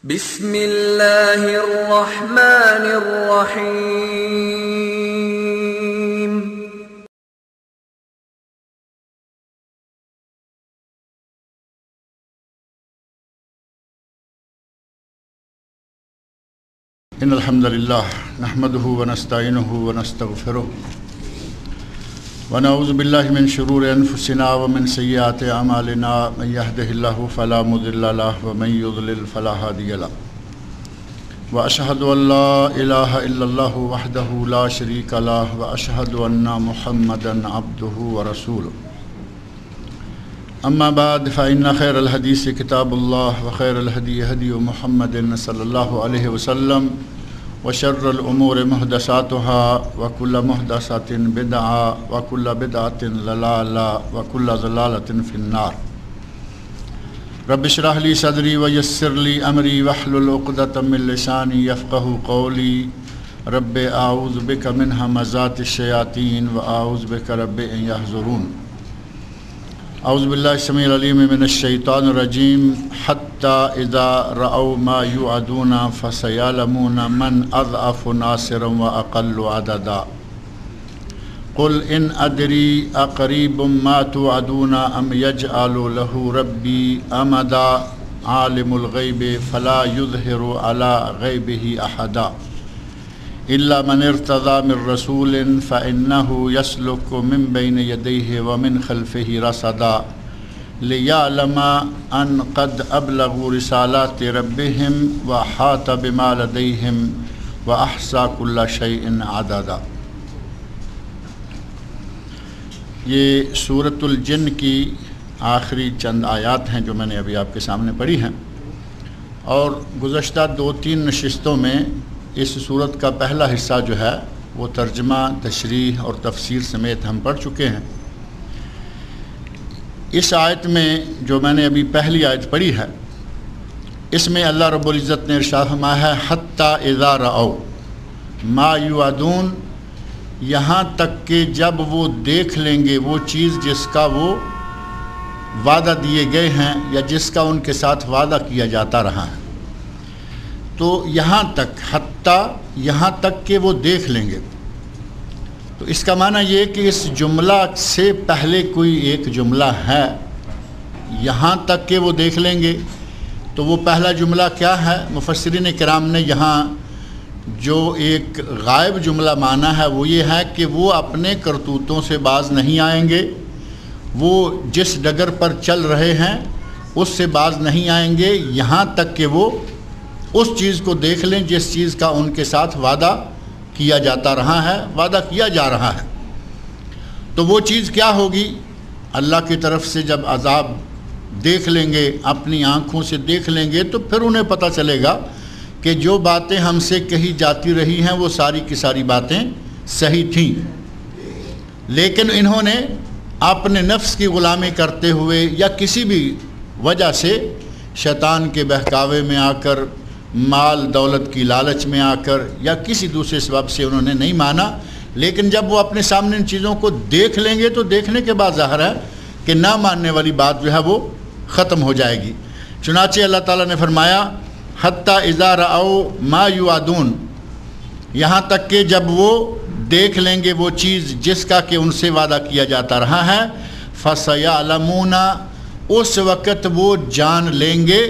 بسم اللہ الرحمن الرحیم ان الحمد للہ نحمده ونستعینه ونستغفره ونعوذ باللہ من شرور انفسنا ومن سیئات اعمالنا من يهده الله فلا مضل له ومن يضلل فلا هادي له واشهد ان لا اله الا الله وحده لا شريك له واشهد ان محمدا عبده ورسوله اما بعد فان خير الحديث كتاب الله وخير الهدي هدي محمد صلى الله عليه وسلم وشر الامور محدثاتها وكل محدثة بدعة وكل بدعة ضلالة وكل ضلالة في النار رب اشرح لي صدري ويسر لي امري واحلل عقدة من لساني يفقهوا قولي رب اعوذ بك من همزات الشياطين واعوذ بك رب ان يحضرون اعوذ باللہ السمیع العلیم من الشیطان الرجیم حتی اذا رأوا ما یوعدون فسیعلمون من اضعف ناصرا واقل عددا قل ان ادری اقریب ما توعدون ام یجعل له ربی امدا عالم الغیب فلا یظہر علی غیبہ احدا إلا من ارتضى من رسول فإنه يسلك من بين يديه ومن خلفه رصدا ليعلم أن قد أبلغوا رسالات ربهم وأحاط بما لديهم وأحصى كل شيء عددا۔ یہ سورۃ الجن کی آخری چند آیات ہیں جو میں نے ابھی آپ کے سامنے پڑھی ہیں، اور گزشتہ 2-3 نشستوں میں اس صورت کا پہلا حصہ جو ہے وہ ترجمہ، تشریح اور تفسیر سمیت ہم پڑھ چکے ہیں۔ اس آیت میں جو میں نے ابھی پہلی آیت پڑھی ہے، اس میں اللہ رب العزت نے ارشاد فرمایا ہے حتی اذا رأوا ما یوعدون، یہاں تک کہ جب وہ دیکھ لیں گے وہ چیز جس کا وہ وعدہ دیے گئے ہیں یا جس کا ان کے ساتھ وعدہ کیا جاتا رہا ہے، تو یہاں تک، حتیٰ یہاں تک کہ وہ دیکھ لیں گے۔ تو اس کا معنی یہ کہ اس جملہ سے پہلے کوئی ایک جملہ ہے، یہاں تک کہ وہ دیکھ لیں گے، تو وہ پہلا جملہ کیا ہے؟ مفسرین کرام نے یہاں جو ایک غائب جملہ مانا ہے وہ یہ ہے کہ وہ اپنے کرتوتوں سے باز نہیں آئیں گے، وہ جس ڈگر پر چل رہے ہیں اس سے باز نہیں آئیں گے یہاں تک کہ وہ اس چیز کو دیکھ لیں جس چیز کا ان کے ساتھ وعدہ کیا جاتا رہا ہے، وعدہ کیا جا رہا ہے۔ تو وہ چیز کیا ہوگی؟ اللہ کی طرف سے جب عذاب دیکھ لیں گے، اپنی آنکھوں سے دیکھ لیں گے، تو پھر انہیں پتہ چلے گا کہ جو باتیں ہم سے کہی جاتی رہی ہیں وہ ساری کی ساری باتیں صحیح تھیں، لیکن انہوں نے اپنے نفس کی غلامی کرتے ہوئے یا کسی بھی وجہ سے شیطان کے بہکاوے میں آ کر، مال دولت کی لالچ میں آ کر یا کسی دوسرے سبب سے انہوں نے نہیں مانا، لیکن جب وہ اپنے سامنے ان چیزوں کو دیکھ لیں گے تو دیکھنے کے بعد ظاہر ہے کہ نہ ماننے والی بات جو ہے وہ ختم ہو جائے گی۔ چنانچہ اللہ تعالیٰ نے فرمایا حتی اذا رأوا ما یوعدون، یہاں تک کہ جب وہ دیکھ لیں گے وہ چیز جس کا کہ ان سے وعدہ کیا جاتا رہا ہے، فسیعلمون، اس وقت وہ جان لیں گے،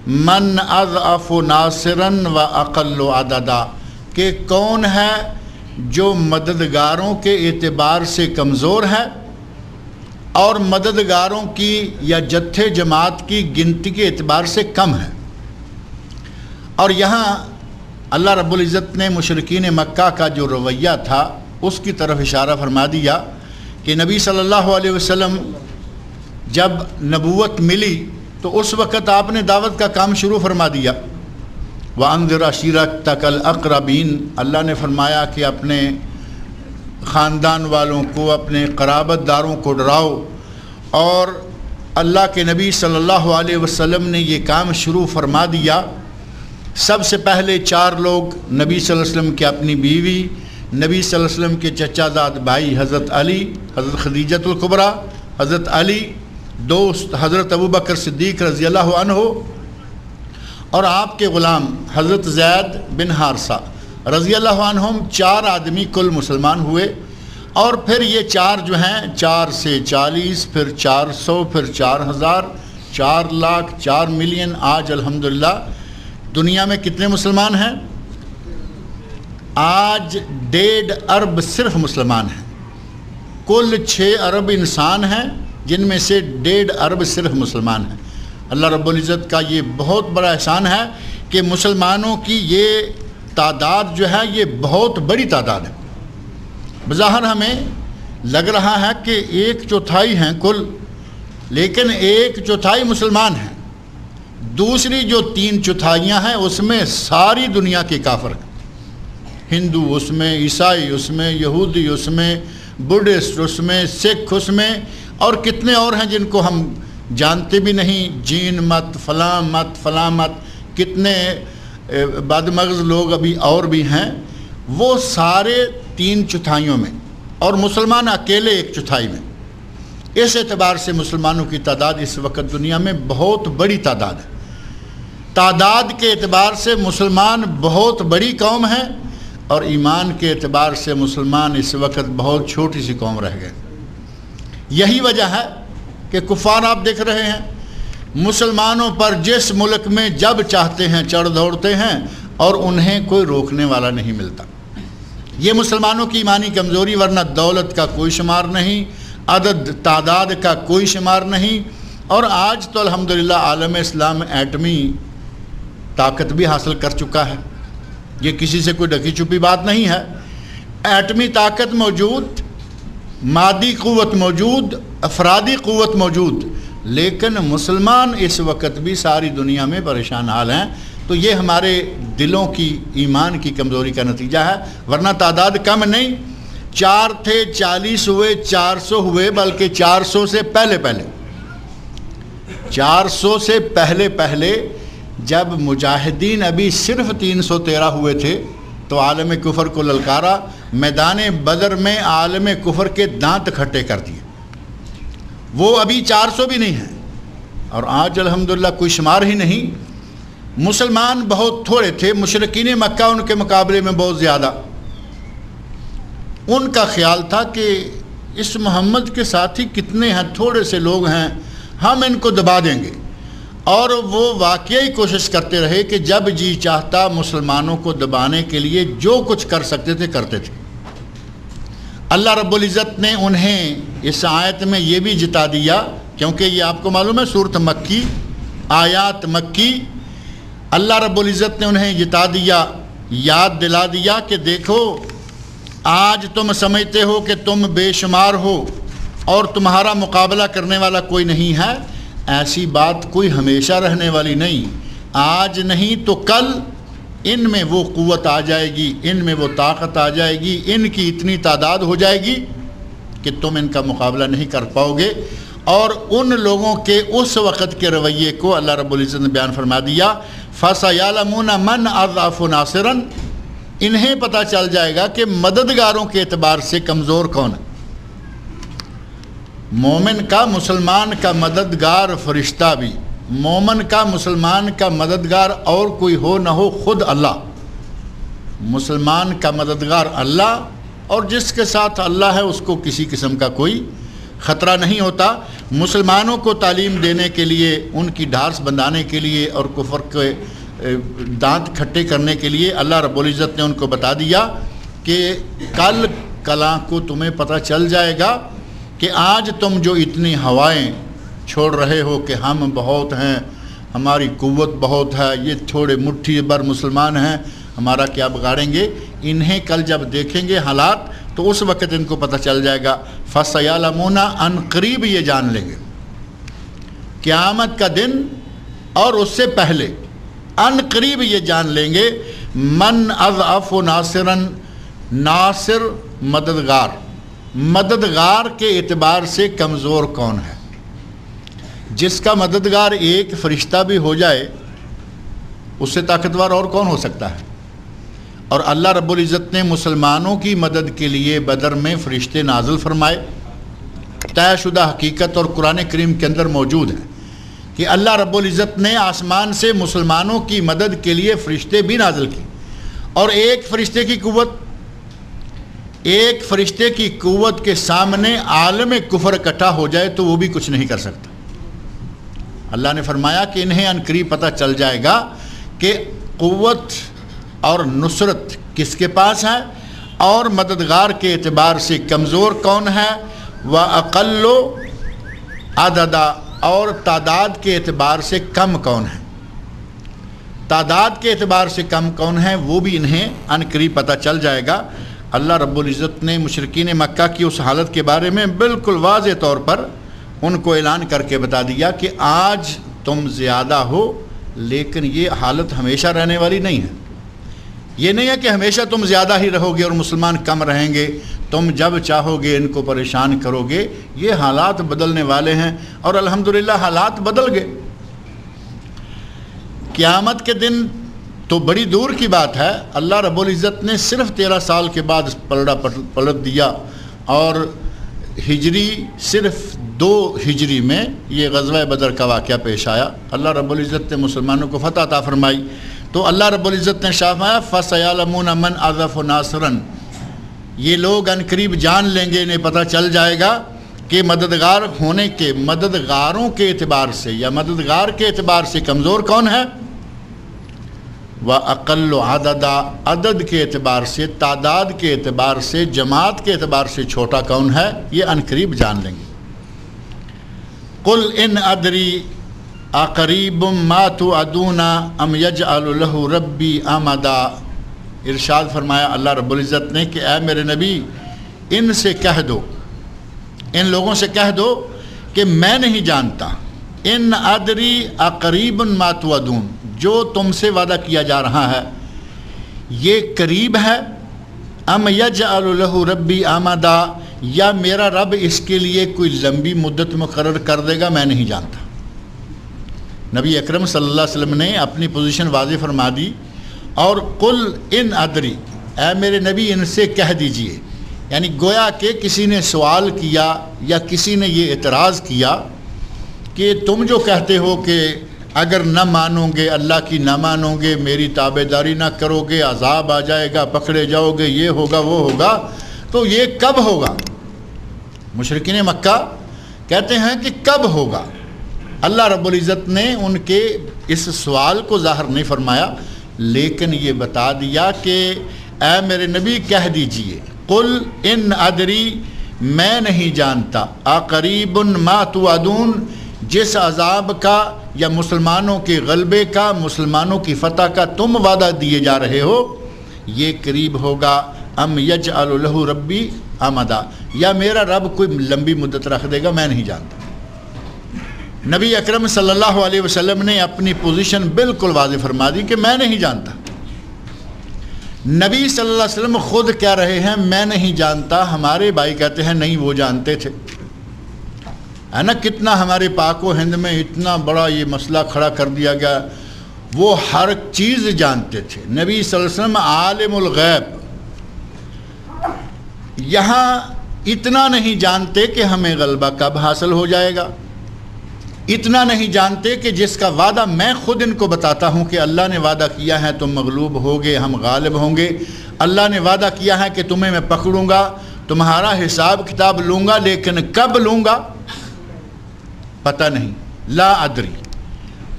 من اضعف ناصرا و اقل عددا، کہ کون ہے جو مددگاروں کے اعتبار سے کمزور ہے اور مددگاروں کی یا جتھے جماعت کی گنتی کے اعتبار سے کم ہے۔ اور یہاں اللہ رب العزت نے مشرکین مکہ کا جو رویہ تھا اس کی طرف اشارہ فرما دیا کہ نبی صلی اللہ علیہ وسلم جب نبوت ملی تو اس وقت آپ نے دعوت کا کام شروع فرما دیا۔ وَأَنذِرْ عَشِيرَتَكَ الْأَقْرَبِينَ، اللہ نے فرمایا کہ اپنے خاندان والوں کو، اپنے قرابت داروں کو ڈراؤ، اور اللہ کے نبی صلی اللہ علیہ وسلم نے یہ کام شروع فرما دیا۔ سب سے پہلے 4 لوگ، نبی صلی اللہ علیہ وسلم کی اپنی بیوی، نبی صلی اللہ علیہ وسلم کے چچا زاد بھائی حضرت علی، حضرت خدیجۃ الکبریٰ، حضرت علی، دوست حضرت ابوبکر صدیق رضی اللہ عنہ، اور آپ کے غلام حضرت زید بن حارثہ رضی اللہ عنہم 4 آدمی کل مسلمان ہوئے، اور پھر یہ 4 جو ہیں 4 سے 40، پھر 400، پھر 4000، 4 لاکھ، 4 ملین، آج الحمدللہ دنیا میں کتنے مسلمان ہیں؟ آج 1.5 ارب صرف مسلمان ہیں۔ کل 6 ارب انسان ہیں، جن میں سے 1.5 ارب صرف مسلمان ہیں۔ اللہ رب العزت کا یہ بہت بڑا احسان ہے کہ مسلمانوں کی یہ تعداد جو ہے یہ بہت بڑی تعداد ہے۔ بظاہر ہمیں لگ رہا ہے کہ 1/4 ہیں کل، لیکن 1/4 مسلمان ہیں، دوسری جو 3/4 ہیں اس میں ساری دنیا کے کافر ہیں، ہندو اس میں، عیسائی اس میں، یہودی اس میں، بدھسٹ اس میں، سکھ اس میں، اور کتنے اور ہیں جن کو ہم جانتے بھی نہیں، جین مت، فلاں مت، فلاں مت، کتنے بدمغز لوگ ابھی اور بھی ہیں، وہ سارے 3/4 میں، اور مسلمان اکیلے 1/4 میں۔ اس اعتبار سے مسلمانوں کی تعداد اس وقت دنیا میں بہت بڑی تعداد ہے۔ تعداد کے اعتبار سے مسلمان بہت بڑی قوم ہے، اور ایمان کے اعتبار سے مسلمان اس وقت بہت چھوٹی سی قوم رہ گئے۔ یہی وجہ ہے کہ کفار آپ دیکھ رہے ہیں مسلمانوں پر جس ملک میں جب چاہتے ہیں چڑھ دوڑتے ہیں، اور انہیں کوئی روکنے والا نہیں ملتا۔ یہ مسلمانوں کی ایمانی کمزوری، ورنہ دولت کا کوئی شمار نہیں، عدد تعداد کا کوئی شمار نہیں، اور آج تو الحمدللہ عالم اسلام ایٹمی طاقت بھی حاصل کر چکا ہے۔ یہ کسی سے کوئی ڈکی چھپی بات نہیں ہے۔ ایٹمی طاقت موجود، مادی قوت موجود، افرادی قوت موجود، لیکن مسلمان اس وقت بھی ساری دنیا میں پریشان حال ہیں۔ تو یہ ہمارے دلوں کی ایمان کی کمزوری کا نتیجہ ہے، ورنہ تعداد کم نہیں۔ 4 تھے، 40 ہوئے، 400 ہوئے، بلکہ 400 سے پہلے 400 سے پہلے جب مجاہدین ابھی صرف 313 ہوئے تھے تو عالم کفر کو للکارا، میدان بدر میں عالم کفر کے دانت کھٹے کر دیے، وہ ابھی 400 بھی نہیں ہیں، اور آج الحمدللہ کوئی شمار ہی نہیں۔ مسلمان بہت تھوڑے تھے، مشرکین مکہ ان کے مقابلے میں بہت زیادہ۔ ان کا خیال تھا کہ اس محمد کے ساتھی کتنے ہیں، تھوڑے سے لوگ ہیں، ہم ان کو دبا دیں گے، اور وہ واقعی کوشش کرتے رہے کہ جب جی چاہتا مسلمانوں کو دبانے کے لیے جو کچھ کر سکتے تھے کرتے تھے۔ اللہ رب العزت نے انہیں اس آیت میں یہ بھی جتا دیا، کیونکہ یہ آپ کو معلوم ہے سورۃ مکی، آیات مکی، اللہ رب العزت نے انہیں جتا دیا، یاد دلا دیا کہ دیکھو آج تم سمجھتے ہو کہ تم بے شمار ہو اور تمہارا مقابلہ کرنے والا کوئی نہیں ہے، ایسی بات کوئی ہمیشہ رہنے والی نہیں۔ آج نہیں تو کل ان میں وہ قوت آ جائے گی، ان میں وہ طاقت آ جائے گی، ان کی اتنی تعداد ہو جائے گی کہ تم ان کا مقابلہ نہیں کر پاؤ گے۔ اور ان لوگوں کے اس وقت کے رویے کو اللہ رب العزت نے بیان فرما دیا، فَسَيَعْلَمُونَ مَنْ أَضْعَفُ نَاصِرًا، انہیں پتہ چل جائے گا کہ مددگاروں کے اعتبار سے کمزور کون ہے۔ مومن کا، مسلمان کا مددگار فرشتہ بھی، مومن کا، مسلمان کا مددگار اور کوئی ہو نہ ہو خود اللہ، مسلمان کا مددگار اللہ، اور جس کے ساتھ اللہ ہے اس کو کسی قسم کا کوئی خطرہ نہیں ہوتا۔ مسلمانوں کو تعلیم دینے کے لیے، ان کی ڈھارس بندھانے کے لیے اور کفر کے دانت کھٹے کرنے کے لیے اللہ رب العزت نے ان کو بتا دیا کہ کل کلاں کو تمہیں پتہ چل جائے گا کہ آج تم جو اتنی ہوائیں چھوڑ رہے ہو کہ ہم بہت ہیں، ہماری قوت بہت ہے، یہ تھوڑے مٹھی بھر مسلمان ہیں، ہمارا کیا بگاڑیں گے، انہیں کل جب دیکھیں گے حالات تو اس وقت ان کو پتہ چل جائے گا۔ فَسَيَعْلَمُونَ عن قریب یہ جان لیں گے، قیامت کا دن اور اس سے پہلے عن قریب یہ جان لیں گے، من اضعف ناصرا، ناصر مددگار، مددگار کے اعتبار سے کمزور کون ہے۔ جس کا مددگار ایک فرشتہ بھی ہو جائے اس سے طاقتور اور کون ہو سکتا ہے۔ اور اللہ رب العزت نے مسلمانوں کی مدد کے لیے بدر میں فرشتے نازل فرمائے، طے شدہ حقیقت اور قرآن کریم کے اندر موجود ہے کہ اللہ رب العزت نے آسمان سے مسلمانوں کی مدد کے لیے فرشتے بھی نازل کی، اور ایک فرشتے کی قوت کے سامنے عالم کفر اکٹھا ہو جائے تو وہ بھی کچھ نہیں کر سکتا۔ اللہ نے فرمایا کہ انہیں عنقریب پتہ چل جائے گا کہ قوت اور نصرت کس کے پاس ہے، اور مددگار کے اعتبار سے کمزور کون ہے، وَأَقَلُّ عَدَدًا، اور تعداد کے اعتبار سے کم کون ہے، تعداد کے اعتبار سے کم کون ہے وہ بھی انہیں عنقریب پتہ چل جائے گا۔ اللہ رب العزت نے مشرکین مکہ کی اس حالت کے بارے میں بالکل واضح طور پر ان کو اعلان کر کے بتا دیا کہ آج تم زیادہ ہو، لیکن یہ حالت ہمیشہ رہنے والی نہیں ہے۔ یہ نہیں ہے کہ ہمیشہ تم زیادہ ہی رہو گے اور مسلمان کم رہیں گے، تم جب چاہو گے ان کو پریشان کرو گے۔ یہ حالات بدلنے والے ہیں، اور الحمدللہ حالات بدل گئے۔ قیامت کے دن تو بڑی دور کی بات ہے، اللہ رب العزت نے صرف 13 سال کے بعد پلٹ دیا، اور ہجری صرف 2 ہجری میں یہ غزوہ بدر کا واقعہ پیش آیا۔ اللہ رب العزت نے مسلمانوں کو فتح عطا فرمائی، تو اللہ رب العزت نے فرمایا فَسَيَعْلَمُونَ مَنْ أَضْعَفُ نَاصِرًا، یہ لوگ عنقریب جان لیں گے، انہیں پتہ چل جائے گا کہ مددگار ہونے کے، مددگاروں کے اعتبار سے یا مددگار کے اعتبار سے کمزور کون ہے، وَأَقَلُّ عَدَدًا، عدد کے اعتبار سے، تعداد کے اعتبار سے، جماعت کے اعتبار سے چھوٹا کون ہے، یہ عنقریب جان لیں گے۔ قُلْ إِنْ أَدْرِي أَقَرِيبٌ مَا تُوعَدُونَ أَمْ يَجْعَلُ لَهُ رَبِّي أَمَدًا، ارشاد فرمایا اللہ رب العزت نے کہ اے میرے نبی ان سے کہہ دو، ان لوگوں سے کہہ دو کہ میں نہیں جانتا، ان ادری اقریب ما توعدون، جو تم سے وعدہ کیا جا رہا ہے یہ قریب ہے، ام یجعل لہ ربی امدا، یا میرا رب اس کے لیے کوئی لمبی مدت مقرر کر دے گا، میں نہیں جانتا۔ نبی اکرم صلی اللہ علیہ وسلم نے اپنی پوزیشن واضح فرما دی، اور قل ان ادری، اے میرے نبی ان سے کہہ دیجئے، یعنی گویا کہ کسی نے سوال کیا یا کسی نے یہ اعتراض کیا کہ تم جو کہتے ہو کہ اگر نہ مانو گے، اللہ کی نہ مانو گے، میری تابع داری نہ کرو گے، عذاب آ جائے گا، پکڑے جاؤ گے، یہ ہوگا وہ ہوگا، تو یہ کب ہوگا؟ مشرکین مکہ کہتے ہیں کہ کب ہوگا؟ اللہ رب العزت نے ان کے اس سوال کو ظاہر نہیں فرمایا، لیکن یہ بتا دیا کہ اے میرے نبی کہہ دیجئے، قل ان ادری، میں نہیں جانتا، اقریب ما توعدون، جس عذاب کا یا مسلمانوں کے غلبے کا، مسلمانوں کی فتح کا تم وعدہ دیے جا رہے ہو، یہ قریب ہوگا، ام یجعل لہ ربی امدا، یا میرا رب کوئی لمبی مدت رکھ دے گا، میں نہیں جانتا۔ نبی اکرم صلی اللہ علیہ وسلم نے اپنی پوزیشن بالکل واضح فرما دی کہ میں نہیں جانتا۔ نبی صلی اللہ علیہ وسلم خود کہہ رہے ہیں میں نہیں جانتا، ہمارے بھائی کہتے ہیں نہیں وہ جانتے تھے، ہے نا؟ کتنا ہمارے پاک و ہند میں اتنا بڑا یہ مسئلہ کھڑا کر دیا گیا، وہ ہر چیز جانتے تھے۔ نبی صلی اللہ علیہ وسلم عالم الغیب، یہاں اتنا نہیں جانتے کہ ہمیں غلبہ کب حاصل ہو جائے گا، اتنا نہیں جانتے کہ جس کا وعدہ میں خود ان کو بتاتا ہوں کہ اللہ نے وعدہ کیا ہے تم مغلوب ہوگے، ہم غالب ہوں گے، اللہ نے وعدہ کیا ہے کہ تمہیں میں پکڑوں گا، تمہارا حساب کتاب لوں گا، لیکن کب لوں گا پتہ نہیں۔ لا ادری،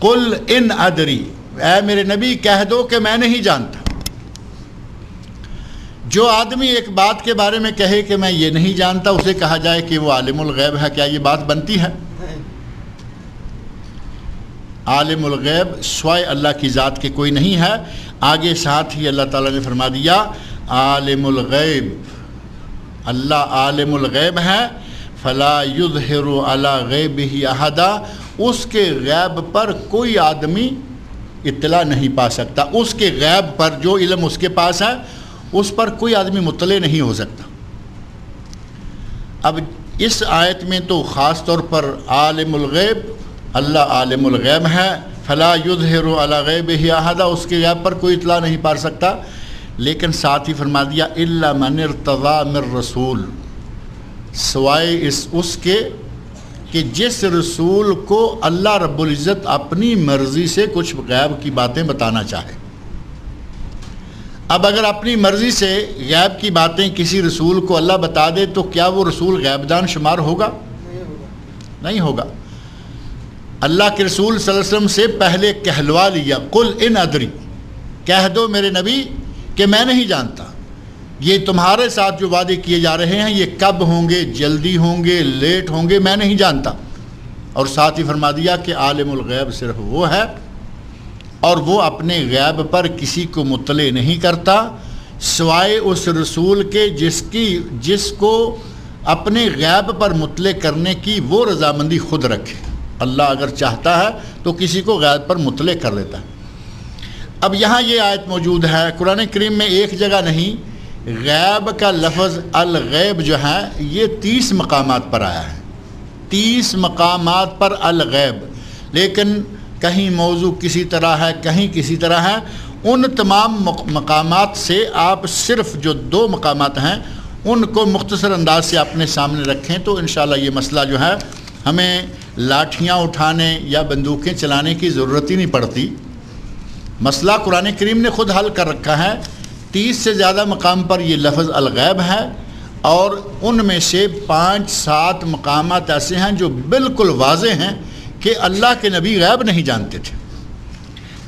قل ان ادری، اے میرے نبی کہہ دو کہ میں نہیں جانتا۔ جو آدمی ایک بات کے بارے میں کہے کہ میں یہ نہیں جانتا، اسے کہا جائے کہ وہ عالم الغیب ہے، کیا یہ بات بنتی ہے؟ عالم الغیب سوائے اللہ کی ذات کے کوئی نہیں ہے۔ آگے ساتھ ہی اللہ تعالیٰ نے فرما دیا عالم الغیب، اللہ عالم الغیب ہے، فلا یظہر علی غیبہ احدا، اس کے غیب پر کوئی آدمی اطلاع نہیں پا سکتا، اس کے غیب پر جو علم اس کے پاس ہے اس پر کوئی آدمی مطلع نہیں ہو سکتا۔ اب اس آیت میں تو خاص طور پر عالم الغیب، اللہ عالم الغیب ہے، فلا یظہر علی غیبہ احدا، اس کے غیب پر کوئی اطلاع نہیں پا سکتا، لیکن ساتھ ہی فرما دیا الا من ارتضی من رسول، سوائے اس کے کہ جس رسول کو اللہ رب العزت اپنی مرضی سے کچھ غیب کی باتیں بتانا چاہے۔ اب اگر اپنی مرضی سے غیب کی باتیں کسی رسول کو اللہ بتا دے تو کیا وہ رسول غیب دان شمار ہوگا؟ نہیں ہوگا۔ اللہ کے رسول صلی اللہ علیہ وسلم سے پہلے کہلوا لیا، قل ان ادری، کہہ دو میرے نبی کہ میں نہیں جانتا یہ تمہارے ساتھ جو وعدے کیے جا رہے ہیں یہ کب ہوں گے، جلدی ہوں گے، لیٹ ہوں گے، میں نہیں جانتا۔ اور ساتھ ہی فرما دیا کہ عالم الغیب صرف وہ ہے اور وہ اپنے غیب پر کسی کو مطلع نہیں کرتا سوائے اس رسول کے جس کو اپنے غیب پر مطلع کرنے کی وہ رضامندی خود رکھے۔ اللہ اگر چاہتا ہے تو کسی کو غیب پر مطلع کر دیتا ہے۔ اب یہاں یہ آیت موجود ہے قرآن کریم میں، ایک جگہ نہیں، غیب کا لفظ الغیب جو ہے یہ 30 مقامات پر آیا ہے، 30 مقامات پر الغیب، لیکن کہیں موضوع کسی طرح ہے، کہیں کسی طرح ہے۔ ان تمام مقامات سے آپ صرف جو 2 مقامات ہیں ان کو مختصر انداز سے اپنے سامنے رکھیں تو انشاءاللہ یہ مسئلہ جو ہے ہمیں لاٹھیاں اٹھانے یا بندوقیں چلانے کی ضرورت ہی نہیں پڑتی۔ مسئلہ قرآن کریم نے خود حل کر رکھا ہے۔ 30 سے زیادہ مقام پر یہ لفظ الغیب ہے اور ان میں سے 5-7 مقامات ایسے ہیں جو بالکل واضح ہیں کہ اللہ کے نبی غیب نہیں جانتے تھے۔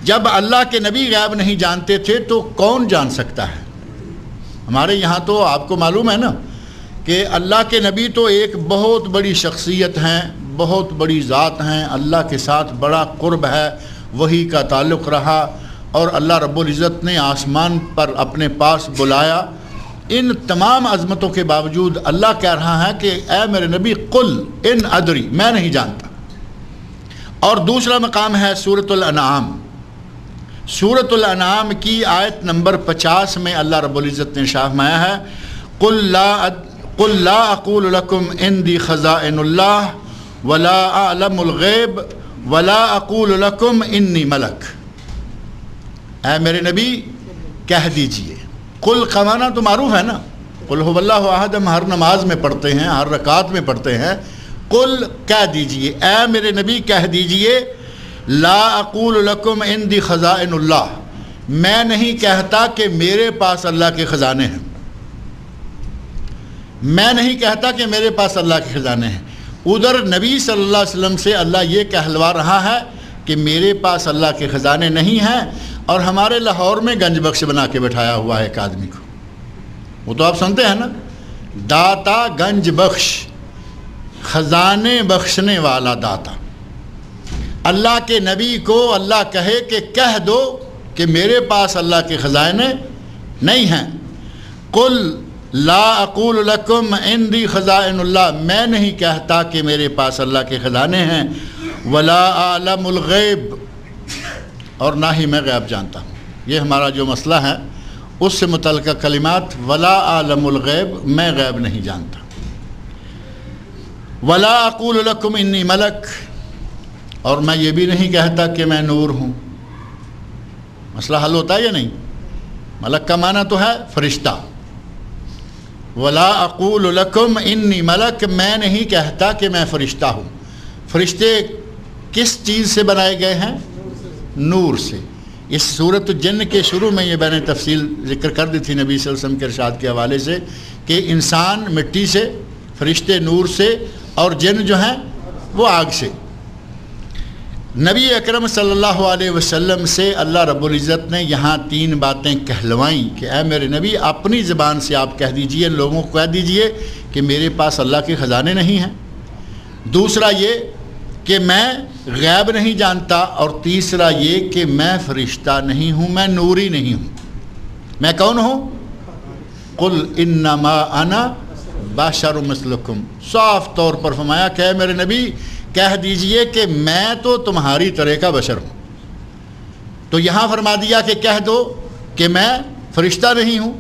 جب اللہ کے نبی غیب نہیں جانتے تھے تو کون جان سکتا ہے؟ ہمارے یہاں تو آپ کو معلوم ہے نا کہ اللہ کے نبی تو ایک بہت بڑی شخصیت ہیں، بہت بڑی ذات ہیں، اللہ کے ساتھ بڑا قرب ہے، وحی کا تعلق رہا اور اللہ رب العزت نے آسمان پر اپنے پاس بلایا۔ ان تمام عظمتوں کے باوجود اللہ کہہ رہا ہے کہ اے میرے نبی قل ان ادری، میں نہیں جانتا۔ اور دوسرا مقام ہے سورۃ الانعام۔ سورۃ الانعام کی آیت نمبر 50 میں اللہ رب العزت نے ارشاد فرمایا ہے قل لا اقول لکم عندی خزائن اللہ ولا اعلم الغیب ولا اقول لکم انی ملک۔ اے میرے نبی کہہ دیجئے، قل کا معنی تو معروف ہے نا، قل هو اللہ احد، ہم ہر نماز میں پڑھتے ہیں، ہر رکعت میں پڑھتے ہیں۔ قل کہہ دیجئے، اے میرے نبی کہہ دیجئے، لا اقول لکم عندی خزائن اللہ، میں نہیں کہتا کہ میرے پاس اللہ کے خزانے ہیں، میں نہیں کہتا کہ میرے پاس اللہ کے خزانے ہیں۔ ادھر نبی صلی اللہ علیہ وسلم سے اللہ یہ کہلوا رہا ہے کہ میرے پاس اللہ کے خزانے نہیں ہیں، اور ہمارے لاہور میں گنج بخش بنا کے بٹھایا ہوا ہے ایک آدمی کو، وہ تو آپ سنتے ہیں نا، داتا گنج بخش، خزانے بخشنے والا داتا۔ اللہ کے نبی کو اللہ کہے کہ کہہ دو کہ میرے پاس اللہ کے خزانے نہیں ہیں۔ قل لا اقول لکم عندی خزائن اللہ، میں نہیں کہتا کہ میرے پاس اللہ کے خزانے ہیں، ولا اعلم الغیب، اور نہ ہی میں غیب جانتا ہوں۔ یہ ہمارا جو مسئلہ ہے اس سے متعلقہ کلمات، ولا اعلم الغیب، میں غیب نہیں جانتا، ولا اقول لکم انی ملک، اور میں یہ بھی نہیں کہتا کہ میں نور ہوں۔ مسئلہ حل ہوتا ہے یا نہیں؟ ملک کا معنی تو ہے فرشتہ۔ ولا اقول لکم انی ملک، میں نہیں کہتا کہ میں فرشتہ ہوں۔ فرشتے کس چیز سے بنائے گئے ہیں؟ نور سے۔ اس سورۃ الجن کے شروع میں یہ میں نے تفصیل ذکر کر دی تھی نبی صلی اللہ علیہ وسلم کے ارشاد کے حوالے سے کہ انسان مٹی سے، فرشتے نور سے، اور جن جو ہیں وہ آگ سے۔ نبی اکرم صلی اللہ علیہ وسلم سے اللہ رب العزت نے یہاں 3 باتیں کہلوائیں کہ اے میرے نبی اپنی زبان سے آپ کہہ دیجئے، لوگوں کو کہہ دیجئے کہ میرے پاس اللہ کے خزانے نہیں ہیں۔ دوسرا یہ کہ میں غیب نہیں جانتا، اور تیسرا یہ کہ میں فرشتہ نہیں ہوں، میں نوری نہیں ہوں۔ میں کون ہوں؟ قل انما انا بشر مثلکم، صاف طور پر فرمایا کہ اے میرے نبی کہہ دیجئے کہ میں تو تمہاری طرح کا بشر ہوں۔ تو یہاں فرما دیا کہ کہہ دو کہ میں فرشتہ نہیں ہوں،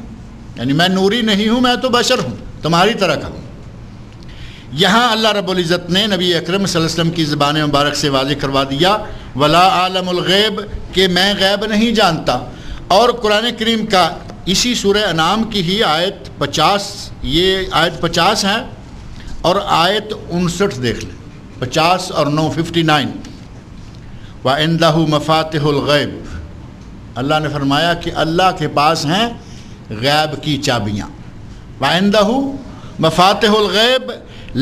یعنی میں نوری نہیں ہوں، میں تو بشر ہوں، تمہاری طرح کا ہوں۔ یہاں اللہ رب العزت نے نبی اکرم صلی اللہ علیہ وسلم کی زبان مبارک سے واضح کروا دیا ولا عالم الغیب، کہ میں غیب نہیں جانتا۔ اور قرآن کریم کا اسی سورہ انعام کی ہی آیت 50، یہ آیت 50 ہے، اور آیت 59 دیکھ لیں، 50 اور 9 59. وَعِنْدَهُ مَفَاتِحُ الْغَيْبِ. اللہ نے فرمایا کہ اللہ کے پاس ہیں غیب کی چابیاں. وَعِنْدَهُ مَفَاتِحُ الْغَيْبِ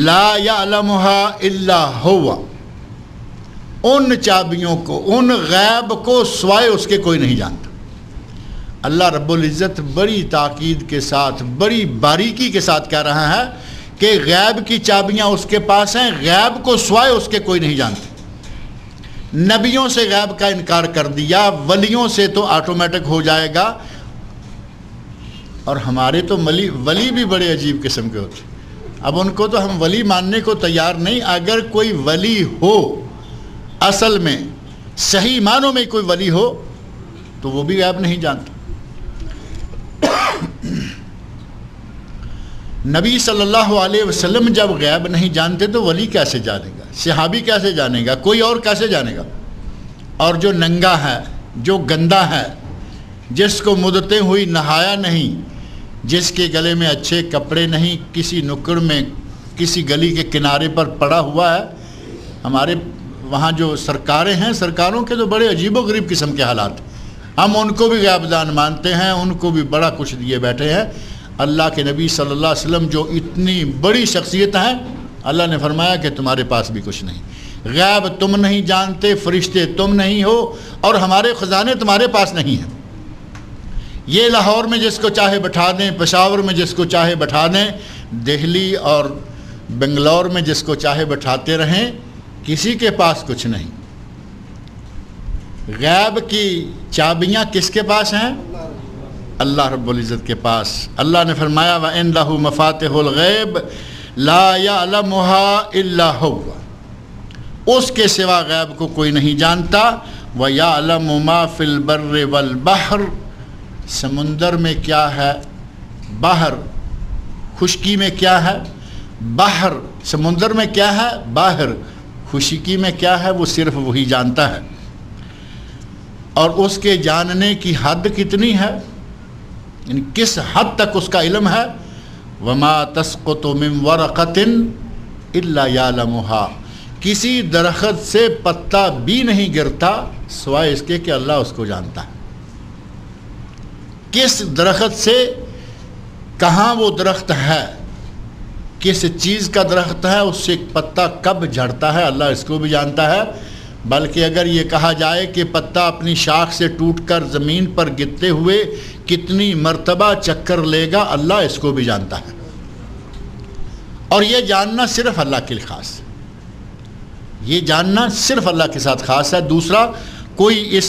لَا يَعْلَمُهَا إِلَّا هُوَ. ان چابیوں کو، ان غیب کو سوائے اس کے کوئی نہیں جانتا. اللہ رب العزت بڑی تاکید کے ساتھ، بڑی باریکی کے ساتھ کہہ رہا ہے کہ غیب کی چابیاں اس کے پاس ہیں، غیب کو سوائے اس کے کوئی نہیں جانتا. نبیوں سے غیب کا انکار کر دیا، ولیوں سے تو آٹومیٹک ہو جائے گا. اور ہمارے تو ولی بھی بڑے عجیب قسم کے ہوتے ہیں. اب ان کو تو ہم ولی ماننے کو تیار نہیں. اگر کوئی ولی ہو، اصل میں صحیح معنوں میں کوئی ولی ہو، تو وہ بھی غیب نہیں جانتا. نبی صلی اللہ علیہ وسلم جب غیب نہیں جانتے تو ولی کیسے جانے گا؟ صحابی کیسے جانے گا؟ کوئی اور کیسے جانے گا؟ اور جو ننگا ہے، جو گندا ہے، جس کو مدتیں ہوئی نہایا نہیں، جس کے گلے میں اچھے کپڑے نہیں، کسی نکڑ میں کسی گلی کے کنارے پر پڑا ہوا ہے. ہمارے وہاں جو سرکاریں ہیں، سرکاروں کے تو بڑے عجیب و غریب قسم کے حالات. ہم ان کو بھی غیب دان مانتے ہیں، ان کو بھی بڑا کچھ دیے بیٹھے ہیں. اللہ کے نبی صلی اللہ علیہ وسلم جو اتنی بڑی شخصیت ہیں، اللہ نے فرمایا کہ تمہارے پاس بھی کچھ نہیں. غیب تم نہیں جانتے، فرشتے تم نہیں ہو، اور ہمارے خزانے تمہارے پاس نہیں ہیں. یہ لاہور میں جس کو چاہے بٹھا دیں، پشاور میں جس کو چاہے بٹھا دیں، دہلی اور بنگلور میں جس کو چاہے بٹھاتے رہیں، کسی کے پاس کچھ نہیں. غیب کی چابیاں کس کے پاس ہیں؟ اللہ رب العزت کے پاس. اللہ نے فرمایا وَعِنْدَهُ مَفَاتِحُ الْغَيْبِ لَا يَعْلَمُهَا إِلَّا هُوَ. اس کے سوا غیب کو کوئی نہیں جانتا. وَيَعْلَمُ مَا فِي الْبَرِّ وَالْبَحْرِ. سمندر میں کیا ہے، باہر خشکی میں کیا ہے، باہر سمندر میں کیا ہے، باہر خشکی میں کیا ہے، وہ صرف وہی جانتا ہے. اور اس کے جاننے کی حد کتنی ہے، یعنی کس حد تک اس کا علم ہے. وَمَا تَسْقُطُ مِنْ وَرَقَةٍ إِلَّا يَعْلَمُهَا. کسی درخت سے پتا بھی نہیں گرتا سوائے اس کے کہ اللہ اس کو جانتا ہے. کس درخت سے، کہاں وہ درخت ہے، کس چیز کا درخت ہے، اس سے پتا کب جھڑتا ہے، اللہ اس کو بھی جانتا ہے. بلکہ اگر یہ کہا جائے کہ پتا اپنی شاخ سے ٹوٹ کر زمین پر گرتے ہوئے کتنی مرتبہ چکر لے گا، اللہ اس کو بھی جانتا ہے. اور یہ جاننا صرف اللہ کے لیے خاص ہے. یہ جاننا صرف اللہ کے ساتھ خاص ہے. دوسرا کوئی اس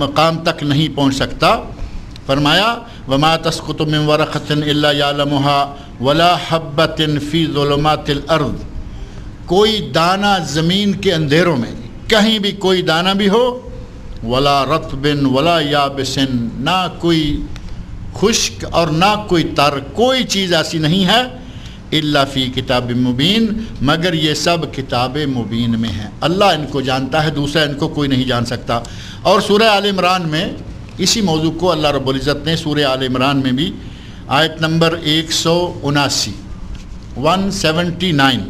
مقام تک نہیں پہنچ سکتا. فرمایا وَمَا تَسْقُطُ مِنْ وَرَقَةٍ إِلَّا يَعْلَمُهَا وَلَا حَبَّةٍ فِي ظُلُمَاتِ الْأَرْضِ. کوئی دانہ زمین کے اندھیروں میں، کہیں بھی کوئی دانہ بھی ہو، وَلَا رَطْبٍ وَلَا يَابِسٍ، نہ کوئی خشک اور نہ کوئی تر، کوئی چیز ایسی نہیں ہے، إِلَّا فِي كِتَابٍ مُبِينٍ، مگر یہ سب کتاب مبین میں ہیں. اللہ ان کو جانتا ہے، دوسرا ان کو کوئی نہیں جان سکتا. اور سورہ آل عمران میں اسی موضوع کو اللہ رب العزت نے سورہ آل عمران میں بھی آیت نمبر 179 179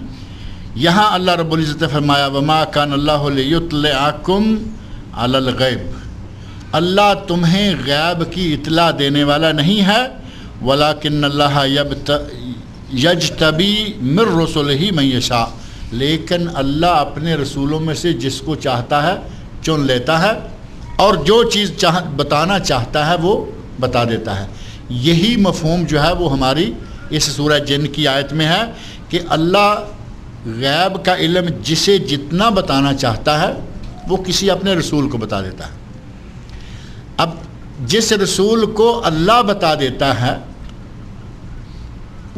یہاں اللہ رب العزت نے فرمایا وَمَا كَانَ اللَّهُ لِيُطْلِعَكُمْ عَلَى الْغَيْبِ. اللہ تمہیں غیب کی اطلاع دینے والا نہیں ہے. وَلَكِنَّ اللَّهَ يَجْتَبِي مِن رُّسُلِهِ مَن يَشَاءُ. لیکن اللہ اپنے رسولوں میں سے جس کو چاہتا ہے چن لیتا ہے، اور جو چیز بتانا چاہتا ہے وہ بتا دیتا ہے. یہی مفہوم جو ہے وہ ہماری اس سورہ جن کی آیت میں ہے کہ اللہ غیب کا علم جسے جتنا بتانا چاہتا ہے وہ کسی اپنے رسول کو بتا دیتا ہے. اب جس رسول کو اللہ بتا دیتا ہے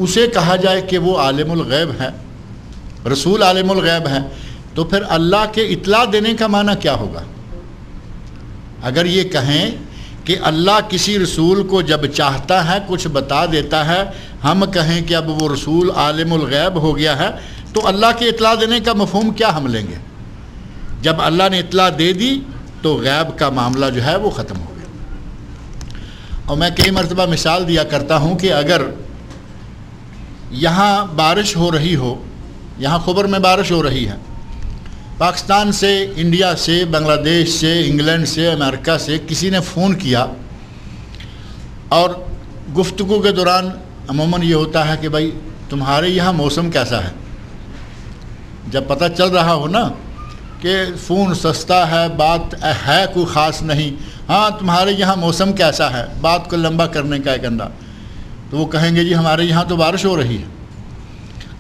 اسے کہا جائے کہ وہ عالم الغیب ہے، رسول عالم الغیب ہے، تو پھر اللہ کے اطلاع دینے کا معنی کیا ہوگا؟ اگر یہ کہیں کہ اللہ کسی رسول کو جب چاہتا ہے کچھ بتا دیتا ہے، ہم کہیں کہ اب وہ رسول عالم الغیب ہو گیا ہے، تو اللہ کی اطلاع دینے کا مفہوم کیا ہم لیں گے؟ جب اللہ نے اطلاع دے دی تو غیب کا معاملہ جو ہے وہ ختم ہو گیا. اور میں کئی مرتبہ مثال دیا کرتا ہوں کہ اگر یہاں بارش ہو رہی ہو، یہاں خبر میں بارش ہو رہی ہے، پاکستان سے، انڈیا سے، بنگلہ دیش سے، انگلینڈ سے، امریکہ سے کسی نے فون کیا، اور گفتگو کے دوران عموماً یہ ہوتا ہے کہ بھائی تمہارے یہاں موسم کیسا ہے؟ جب پتہ چل رہا ہو نا کہ فون سستا ہے، بات ہے کوئی خاص نہیں، ہاں تمہارے یہاں موسم کیسا ہے، بات کو لمبا کرنے کا ایک انداز، تو وہ کہیں گے جی ہمارے یہاں تو بارش ہو رہی ہے۔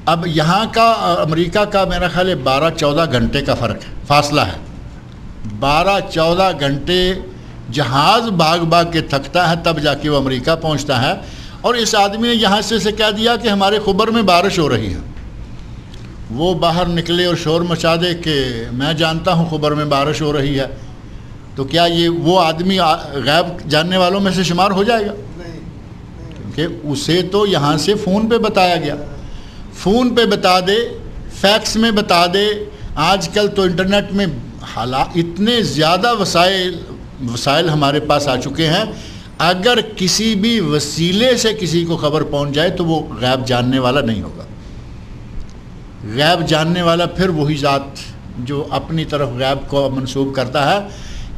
اب یہاں کا امریکہ کا میرا خیال ہے 12-14 گھنٹے کا فرق ہے، فاصلہ ہے۔ 12-14 گھنٹے جہاز بھاگ بھاگ کے تھکتا ہے، تب جا کے وہ امریکہ پہنچتا ہے، اور اس آدمی نے یہاں سے کہہ دیا کہ ہمارے خبر میں بارش ہو رہی ہے۔ وہ باہر نکلے اور شور مچا دے کہ میں جانتا ہوں خبر میں بارش ہو رہی ہے، تو کیا یہ وہ آدمی غیب جاننے والوں میں سے شمار ہو جائے گا؟ کیونکہ اسے تو یہاں سے فون پہ بتایا گیا، فون پہ بتا دے، فیکس میں بتا دے۔ آج کل تو انٹرنیٹ میں حالات اتنے زیادہ وسائل ہمارے پاس آ چکے ہیں، اگر کسی بھی وسیلے سے کسی کو خبر پہنچ جائے تو وہ غیب جاننے والا نہیں ہوگا۔ غیب جاننے والا پھر وہی ذات جو اپنی طرف غیب کو منسوب کرتا ہے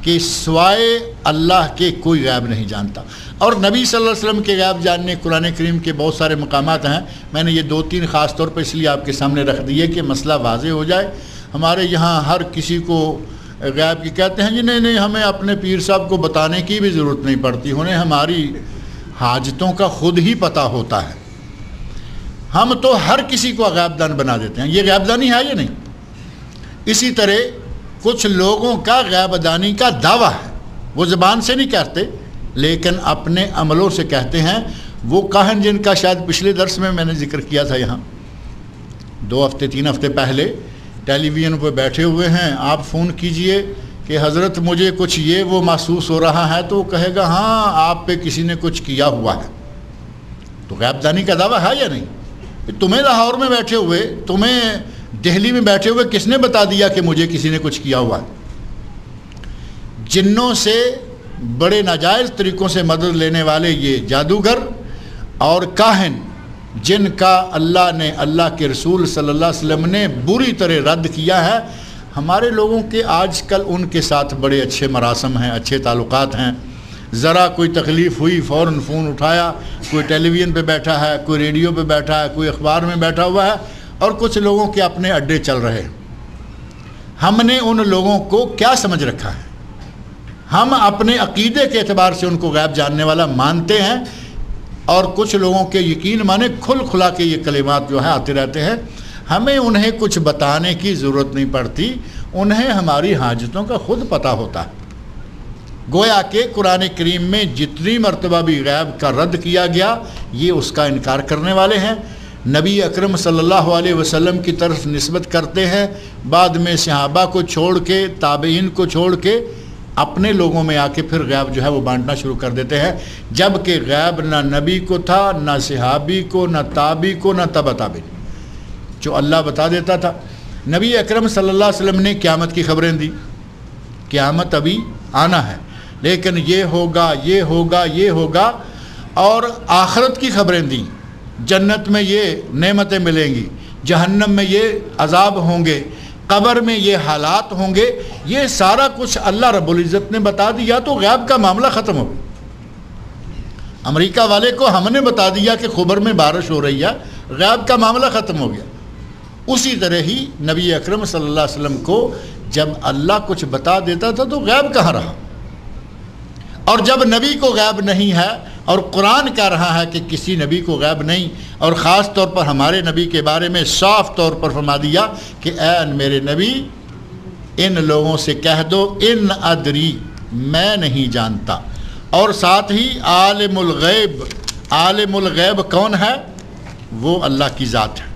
کہ سوائے اللہ کے کوئی غیب نہیں جانتا۔ اور نبی صلی اللہ علیہ وسلم کے غیب جاننے قرآن کریم کے بہت سارے مقامات ہیں، میں نے یہ 2-3 خاص طور پر اس لیے آپ کے سامنے رکھ دیے کہ مسئلہ واضح ہو جائے۔ ہمارے یہاں ہر کسی کو غیب کی کہتے ہیں جی نہیں ہمیں اپنے پیر صاحب کو بتانے کی بھی ضرورت نہیں پڑتی، انہیں ہماری حاجتوں کا خود ہی پتہ ہوتا ہے۔ ہم تو ہر کسی کو غیب دان بنا دیتے ہیں، یہ غیب دانی ہے یا نہیں؟ اسی طرح کچھ لوگوں کا غیب دانی کا دعویٰ ہے، وہ زبان سے نہیں کہتے لیکن اپنے عملوں سے کہتے ہیں۔ وہ کاہن جن کا شاید پچھلے درس میں نے ذکر کیا تھا، یہاں 2-3 ہفتے پہلے ٹیلی ویژن پہ بیٹھے ہوئے ہیں، آپ فون کیجئے کہ حضرت مجھے کچھ یہ وہ محسوس ہو رہا ہے، تو وہ کہے گا ہاں آپ پہ کسی نے کچھ کیا ہوا ہے۔ تو غیب دانی کا دعویٰ ہے یا نہیں؟ تمہیں لاہور میں بیٹھے ہوئے، تمہیں دہلی میں بیٹھے ہوئے کس نے بتا دیا کہ مجھے کسی نے کچھ کیا ہوا ہے؟ جنوں سے بڑے ناجائز طریقوں سے مدد لینے والے یہ جادوگر اور کاہن، جن کا اللہ کے رسول صلی اللہ علیہ وسلم نے بری طرح رد کیا ہے، ہمارے لوگوں کے آج کل ان کے ساتھ بڑے اچھے مراسم ہیں، اچھے تعلقات ہیں۔ ذرا کوئی تکلیف ہوئی فوراً فون اٹھایا، کوئی ٹیلی ویژن پہ بیٹھا ہے، کوئی ریڈیو پہ بیٹھا ہے، کوئی اخبار میں بیٹھا ہوا ہے، اور کچھ لوگوں کے اپنے اڈے چل رہے ہیں۔ ہم نے ان لوگوں کو کیا سمجھ رکھا ہے؟ ہم اپنے عقیدے کے اعتبار سے ان کو غیب جاننے والا مانتے ہیں، اور کچھ لوگوں کے یقین مانے کھل کھلا کے یہ کلمات جو ہے آتے رہتے ہیں۔ ہمیں انہیں کچھ بتانے کی ضرورت نہیں پڑتی، انہیں ہماری حاجتوں کا خود پتہ ہوتا ہے۔ گویا کہ قرآن کریم میں جتنی مرتبہ بھی غیب کا رد کیا گیا، یہ اس کا انکار کرنے والے ہیں، نبی اکرم صلی اللہ علیہ وسلم کی طرف نسبت کرتے ہیں، بعد میں صحابہ کو چھوڑ کے، تابعین کو چھوڑ کے اپنے لوگوں میں آ کے پھر غیب جو ہے وہ بانٹنا شروع کر دیتے ہیں، جبکہ غیب نہ نبی کو تھا، نہ صحابی کو، نہ تابعی کو، نہ تبع تابعین، جو اللہ بتا دیتا تھا۔ نبی اکرم صلی اللہ علیہ وسلم نے قیامت کی خبریں دی، قیامت ابھی آنا ہے لیکن یہ ہوگا، یہ ہوگا، یہ ہوگا، اور آخرت کی خبریں دیں، جنت میں یہ نعمتیں ملیں گی، جہنم میں یہ عذاب ہوں گے، قبر میں یہ حالات ہوں گے، یہ سارا کچھ اللہ رب العزت نے بتا دیا، تو غیب کا معاملہ ختم ہو گیا۔ امریکہ والے کو ہم نے بتا دیا کہ خبر میں بارش ہو رہی ہے، غیب کا معاملہ ختم ہو گیا۔ اسی طرح ہی نبی اکرم صلی اللہ علیہ وسلم کو جب اللہ کچھ بتا دیتا تھا تو غیب کہاں رہا؟ اور جب نبی کو غیب نہیں ہے، اور قرآن کہہ رہا ہے کہ کسی نبی کو غیب نہیں، اور خاص طور پر ہمارے نبی کے بارے میں صاف طور پر فرما دیا کہ اے میرے نبی ان لوگوں سے کہہ دو ان ادری، میں نہیں جانتا۔ اور ساتھ ہی عالم الغیب، عالم الغیب کون ہے؟ وہ اللہ کی ذات ہے۔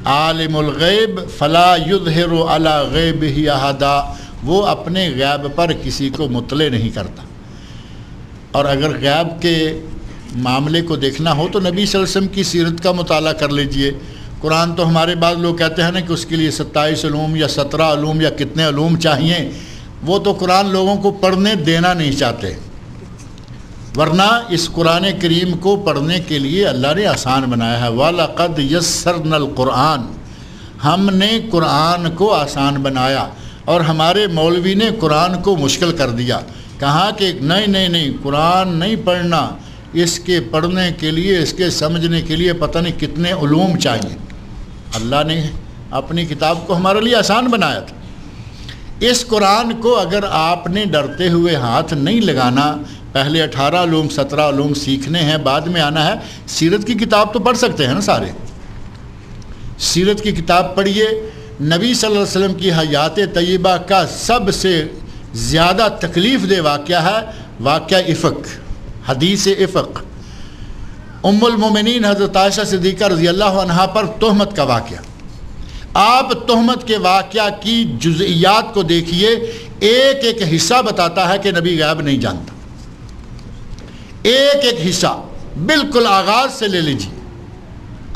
عالم الغیب فلا یظہر علی غیبہ احدا، وہ اپنے غیب پر کسی کو مطلع نہیں کرتا۔ اور اگر غیب کے معاملے کو دیکھنا ہو تو نبی صلی اللہ علیہ وسلم کی سیرت کا مطالعہ کر لیجئے۔ قرآن تو ہمارے بعض لوگ کہتے ہیں نا کہ اس کے لیے 27 علوم یا 17 علوم یا کتنے علوم چاہیے، وہ تو قرآن لوگوں کو پڑھنے دینا نہیں چاہتے، ورنہ اس قرآن کریم کو پڑھنے کے لیے اللہ نے آسان بنایا ہے۔ وَلَقَدْ يَسَّرْنَا الْقُرْآنَ، ہم نے قرآن کو آسان بنایا اور ہمارے مولوی نے قرآن کو مشکل کر دیا. کہا کہ نہیں قرآن نہیں پڑھنا، اس کے پڑھنے کے لیے، اس کے سمجھنے کے لیے پتہ نہیں کتنے علوم چاہیے. اللہ نے اپنی کتاب کو ہمارے لیے آسان بنایا تھا. اس قرآن کو اگر آپ نے ڈرتے ہوئے ہاتھ نہیں لگانا، پہلے 18 علوم 17 علوم سیکھنے ہیں، بعد میں آنا ہے. سیرت کی کتاب تو پڑھ سکتے ہیں نا سارے، سیرت کی کتاب پڑھیے. نبی صلی اللہ علیہ وسلم کی حیات طیبہ کا سب سے زیادہ تکلیف دہ واقعہ ہے واقعہ افق، حدیث افق. ام المومنین حضرت عائشہ صدیقہ رضی اللہ عنہا پر تہمت کا واقعہ. آپ تہمت کے واقعہ کی جزئیات کو دیکھیے، ایک ایک حصہ بتاتا ہے کہ نبی غیب نہیں جانتا. ایک ایک حصہ بالکل آغاز سے لے لیجیے،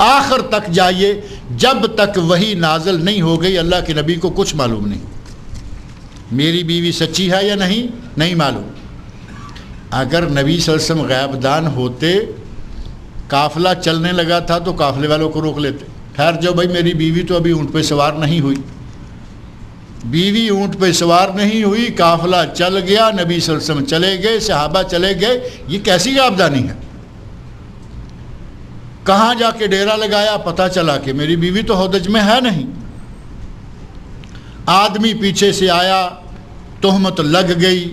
آخر تک جائیے. جب تک وحی نازل نہیں ہو گئی اللہ کے نبی کو کچھ معلوم نہیں. میری بیوی سچی ہے یا نہیں معلوم. اگر نبی صلی اللہ علیہ وسلم غیب دان ہوتے، قافلہ چلنے لگا تھا تو قافلے والوں کو روک لیتے. ٹھہر جاؤ بھائی، میری بیوی تو ابھی اونٹ پہ سوار نہیں ہوئی. بیوی اونٹ پہ سوار نہیں ہوئی، قافلہ چل گیا، نبی صلی اللہ علیہ وسلم چلے گئے، صحابہ چلے گئے. یہ کیسی غیبدانی ہے؟ کہاں جا کے ڈیرا لگایا؟ پتہ چلا کہ میری بیوی تو ہودج میں ہے نہیں. آدمی پیچھے سے آیا، تہمت لگ گئی.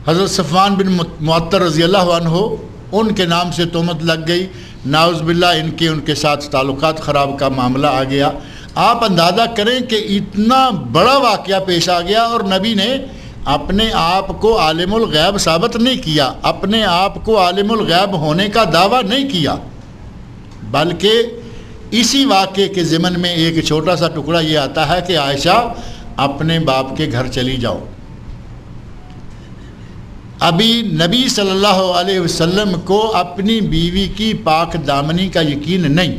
حضرت صفوان بن معطل رضی اللہ عنہ، ان کے نام سے تہمت لگ گئی. ناؤذ باللہ ان کے ساتھ تعلقات خراب کا معاملہ آ گیا. آپ اندازہ کریں کہ اتنا بڑا واقعہ پیش آ گیا اور نبی نے اپنے آپ کو عالم الغیب ثابت نہیں کیا، اپنے آپ کو عالم الغیب ہونے کا دعویٰ نہیں کیا، بلکہ اسی واقعے کے ضمن میں ایک چھوٹا سا ٹکڑا یہ آتا ہے کہ عائشہ اپنے باپ کے گھر چلی جاؤ. ابھی نبی صلی اللہ علیہ وسلم کو اپنی بیوی کی پاک دامنی کا یقین نہیں،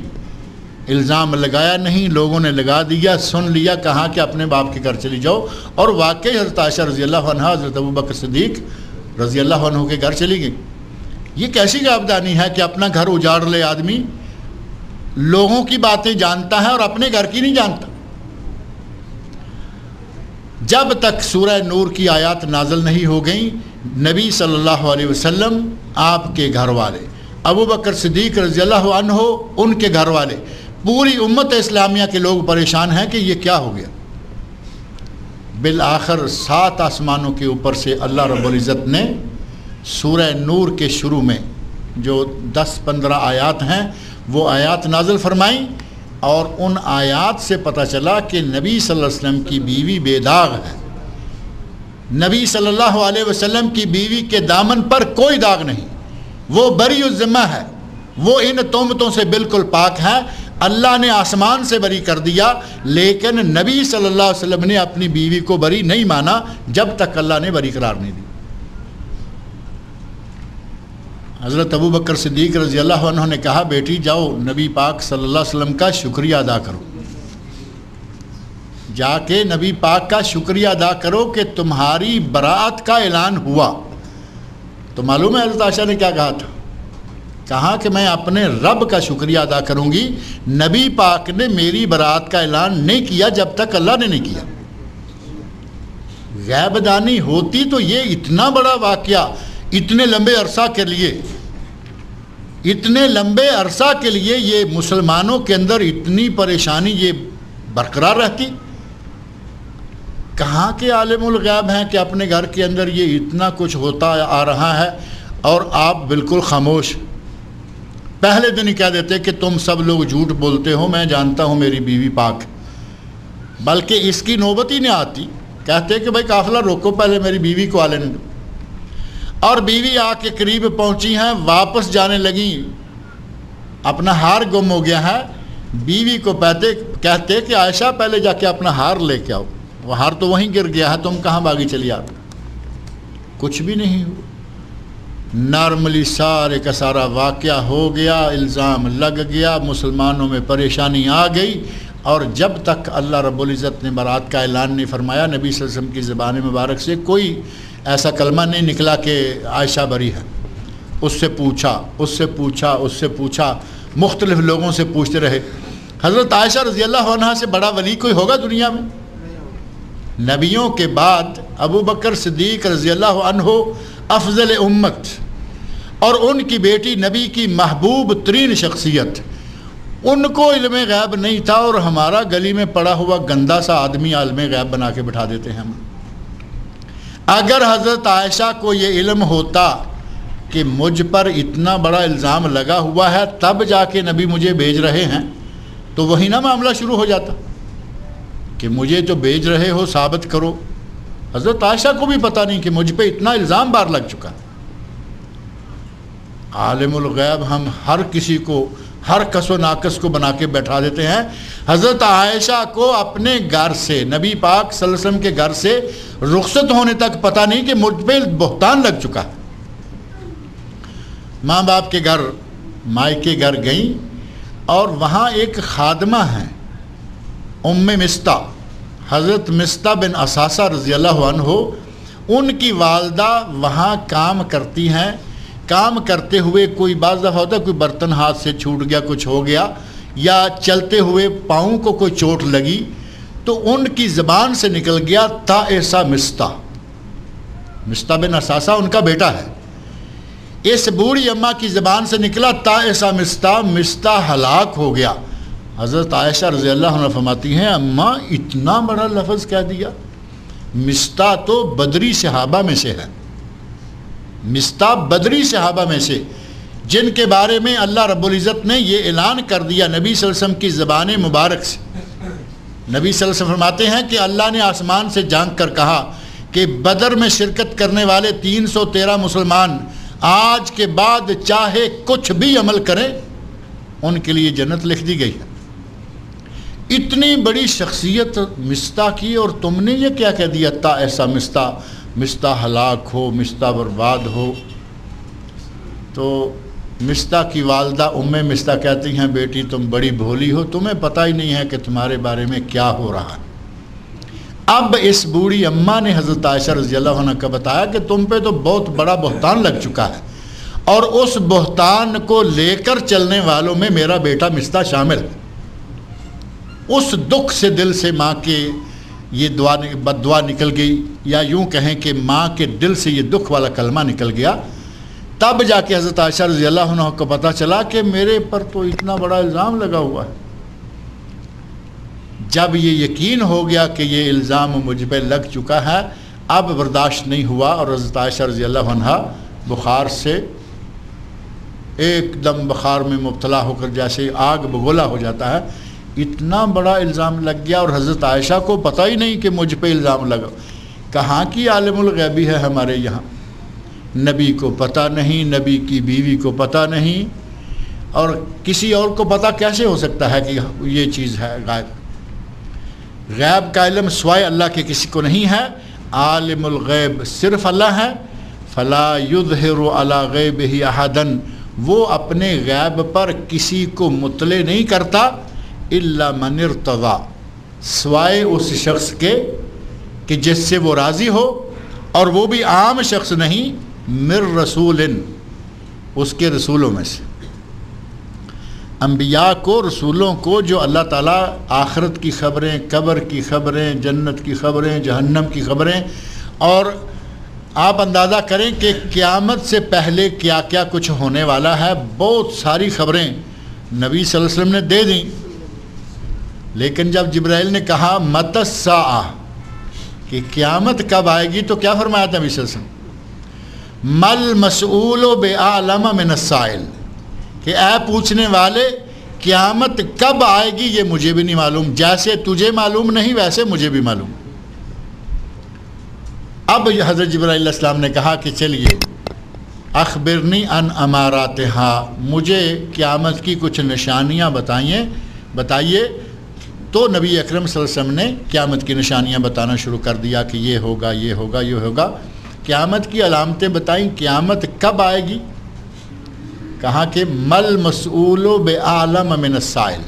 الزام لگایا نہیں، لوگوں نے لگا دیا، سن لیا، کہا کہ اپنے باپ کے گھر چلی جاؤ. اور واقعی حضرت عائشہ رضی اللہ عنہ حضرت ابوبکر صدیق رضی اللہ عنہ کے گھر چلی گئی. یہ کیسی غیبدانی ہے کہ اپنا گھر اجاڑ لے آدمی، لوگوں کی باتیں جانتا ہے اور اپنے گھر کی نہیں جانتا. جب تک سورہ نور کی آیات نازل نہیں ہو گئیں، نبی صلی اللہ علیہ وسلم، آپ کے گھر والے، ابوبکر صدیق رضی اللہ عنہ، ان کے گھر والے، پوری امت اسلامیہ کے لوگ پریشان ہیں کہ یہ کیا ہو گیا. بالآخر 7 آسمانوں کے اوپر سے اللہ رب العزت نے سورہ نور کے شروع میں جو 10-15 آیات ہیں وہ آیات نازل فرمائیں، اور ان آیات سے پتہ چلا کہ نبی صلی اللہ علیہ وسلم کی بیوی بے داغ ہے. نبی صلی اللہ علیہ وسلم کی بیوی کے دامن پر کوئی داغ نہیں، وہ بری الذمہ ہے، وہ ان تہمتوں سے بالکل پاک ہے. اللہ نے آسمان سے بری کر دیا، لیکن نبی صلی اللہ علیہ وسلم نے اپنی بیوی کو بری نہیں مانا جب تک اللہ نے بری قرار نہیں دی. حضرت ابوبکر صدیق رضی اللہ عنہ نے کہا، بیٹی جاؤ نبی پاک صلی اللہ علیہ وسلم کا شکریہ ادا کرو، جا کے نبی پاک کا شکریہ ادا کرو کہ تمہاری براءت کا اعلان ہوا. تو معلوم ہے حضرت عائشہ نے کیا کہا تھا؟ کہا کہ میں اپنے رب کا شکریہ ادا کروں گی، نبی پاک نے میری براءت کا اعلان نہیں کیا جب تک اللہ نے نہیں کیا. غیب دانی ہوتی تو یہ اتنا بڑا واقعہ اتنے لمبے عرصہ کے لیے یہ مسلمانوں کے اندر اتنی پریشانی یہ برقرار رہتی. کہاں کے عالم الغیب ہیں کہ اپنے گھر کے اندر یہ اتنا کچھ ہوتا آ رہا ہے اور آپ بالکل خاموش. پہلے دن ہی کہہ دیتے کہ تم سب لوگ جھوٹ بولتے ہو، میں جانتا ہوں میری بیوی پاک. بلکہ اس کی نوبت ہی نہیں آتی، کہتے کہ بھائی قافلہ روکو، پہلے میری بیوی کو آنے دو. اور بیوی آ کے قریب پہنچی ہیں، واپس جانے لگیں، اپنا ہار گم ہو گیا ہے. بیوی کو کہتے کہ عائشہ پہلے جا کے اپنا ہار لے کے آؤ، وہ ہار تو وہیں گر گیا ہے، تم کہاں بھاگی چلی آتے. کچھ بھی نہیں ہوا، نارملی سارے کا سارا واقعہ ہو گیا، الزام لگ گیا، مسلمانوں میں پریشانی آ گئی. اور جب تک اللہ رب العزت نے برات کا اعلان نہیں فرمایا، نبی صلی اللہ علیہ وسلم کی زبان مبارک سے کوئی ایسا کلمہ نہیں نکلا کہ عائشہ بری ہے. اس سے پوچھا، مختلف لوگوں سے پوچھتے رہے. حضرت عائشہ رضی اللہ عنہا سے بڑا ولی کوئی ہوگا دنیا میں؟ نبیوں کے بعد ابو بکر صدیق رضی اللہ عنہ افضل امت، اور ان کی بیٹی نبی کی محبوب ترین شخصیت، ان کو علم غیب نہیں تھا، اور ہمارا گلی میں پڑا ہوا گندا سا آدمی عالم غیب بنا کے بٹھا دیتے ہیں ہم۔ اگر حضرت عائشہ کو یہ علم ہوتا کہ مجھ پر اتنا بڑا الزام لگا ہوا ہے، تب جا کے نبی مجھے بھیج رہے ہیں، تو وہی نہ معاملہ شروع ہو جاتا کہ مجھے تو بھیج رہے ہو، ثابت کرو۔ حضرت عائشہ کو بھی پتہ نہیں کہ مجھ پہ اتنا الزام بار لگ چکا۔ عالم الغیب ہم ہر کسی کو، ہر کس و ناقص کو بنا کے بیٹھا دیتے ہیں۔ حضرت عائشہ کو اپنے گھر سے، نبی پاک صلی اللہ علیہ وسلم کے گھر سے رخصت ہونے تک پتہ نہیں کہ مجھ پہ بہتان لگ چکا ہے۔ ماں باپ کے گھر، مائکے گھر گئیں، اور وہاں ایک خادمہ ہیں ام مستہ، حضرت مستہ بن اساسہ رضی اللہ عنہ، ان کی والدہ وہاں کام کرتی ہیں۔ کام کرتے ہوئے کوئی بعض دفعہ ہوتا ہے کوئی برتن ہاتھ سے چھوٹ گیا، کچھ ہو گیا، یا چلتے ہوئے پاؤں کو کوئی چوٹ لگی، تو ان کی زبان سے نکل گیا تائسہ مستہ۔ مستہ بن اساسہ ان کا بیٹا ہے۔ اس بوڑھی اماں کی زبان سے نکلا تائسہ مستہ، مستہ ہلاک ہو گیا۔ حضرت عائشہ رضی اللہ عنہ فرماتی ہیں اماں اتنا بڑا لفظ کہہ دیا۔ مستہ تو بدری صحابہ میں سے ہے، مستہ بدری صحابہ میں سے، جن کے بارے میں اللہ رب العزت نے یہ اعلان کر دیا نبی صلی اللہ علیہ وسلم کی زبان مبارک سے۔ نبی صلی اللہ علیہ وسلم فرماتے ہیں کہ اللہ نے آسمان سے جھانک کر کہا کہ بدر میں شرکت کرنے والے 313 مسلمان آج کے بعد چاہے کچھ بھی عمل کریں، ان کے لیے جنت لکھ دی گئی ہے۔ اتنی بڑی شخصیت مستہ کی، اور تم نے یہ کیا کہہ دیا تا ایسا مستہ، مستہ ہلاک ہو، مستہ برباد ہو۔ تو مستہ کی والدہ ام مستہ کہتی ہیں بیٹی تم بڑی بھولی ہو، تمہیں پتہ ہی نہیں ہے کہ تمہارے بارے میں کیا ہو رہا ہے۔ اب اس بوڑھی اماں نے حضرت عائشہ رضی اللہ عنہ کا بتایا کہ تم پہ تو بہت بڑا بہتان لگ چکا ہے، اور اس بہتان کو لے کر چلنے والوں میں میرا بیٹا مستہ شامل ہے۔ اس دکھ سے دل سے ماں کے یہ بد دعا نکل گئی، یا یوں کہیں کہ ماں کے دل سے یہ دکھ والا کلمہ نکل گیا۔ تب جا کے حضرت عائشہ رضی اللہ عنہ کو پتہ چلا کہ میرے پر تو اتنا بڑا الزام لگا ہوا ہے۔ جب یہ یقین ہو گیا کہ یہ الزام مجھ پہ لگ چکا ہے، اب برداشت نہیں ہوا، اور حضرت عائشہ رضی اللہ عنہ بخار سے ایک دم بخار میں مبتلا ہو کر جیسے آگ بگولا ہو جاتا ہے، اتنا بڑا الزام لگ گیا، اور حضرت عائشہ کو پتہ ہی نہیں کہ مجھ پہ الزام لگا۔ کہاں کی عالم الغیبی ہے ہمارے یہاں، نبی کو پتہ نہیں، نبی کی بیوی کو پتہ نہیں، اور کسی اور کو پتہ کیسے ہو سکتا ہے کہ یہ چیز ہے غائب؟ غیب کا علم سوائے اللہ کے کسی کو نہیں ہے، عالم الغیب صرف اللہ ہے۔ فلا یظہر علی غیبہ احدا، وہ اپنے غیب پر کسی کو مطلع نہیں کرتا، الا من ارتضی، سوائے اس شخص کے کہ جس سے وہ راضی ہو، اور وہ بھی عام شخص نہیں، من رسول، اس کے رسولوں میں سے۔ انبیاء کو، رسولوں کو جو اللہ تعالیٰ آخرت کی خبریں، قبر کی خبریں، جنت کی خبریں، جہنم کی خبریں، اور آپ اندازہ کریں کہ قیامت سے پہلے کیا کیا کچھ ہونے والا ہے، بہت ساری خبریں نبی صلی اللہ علیہ وسلم نے دے دیں۔ لیکن جب جبرائیل نے کہا متی الساعہ، کہ قیامت کب آئے گی، تو کیا فرمایا تھا نبی صلی اللہ علیہ وسلم؟ مل مسئول بِأَعْلَمَ مِنَ السَّائِلِ، کہ اے پوچھنے والے قیامت کب آئے گی یہ مجھے بھی نہیں معلوم، جیسے تجھے معلوم نہیں ویسے مجھے بھی معلوم۔ اب حضرت جبرائیل علیہ السلام نے کہا کہ چلیے اخبرنی عن اماراتہا، مجھے قیامت کی کچھ نشانیاں بتائیے۔ تو نبی اکرم صلی اللہ علیہ وسلم نے قیامت کی نشانیاں بتانا شروع کر دیا کہ یہ ہوگا، یہ ہوگا، یہ ہوگا۔ قیامت کی علامتیں بتائیں، قیامت کب آئے گی؟ کہا کہ مل مسئول بِأَعْلَمَ مِنَ السَّائِلِ،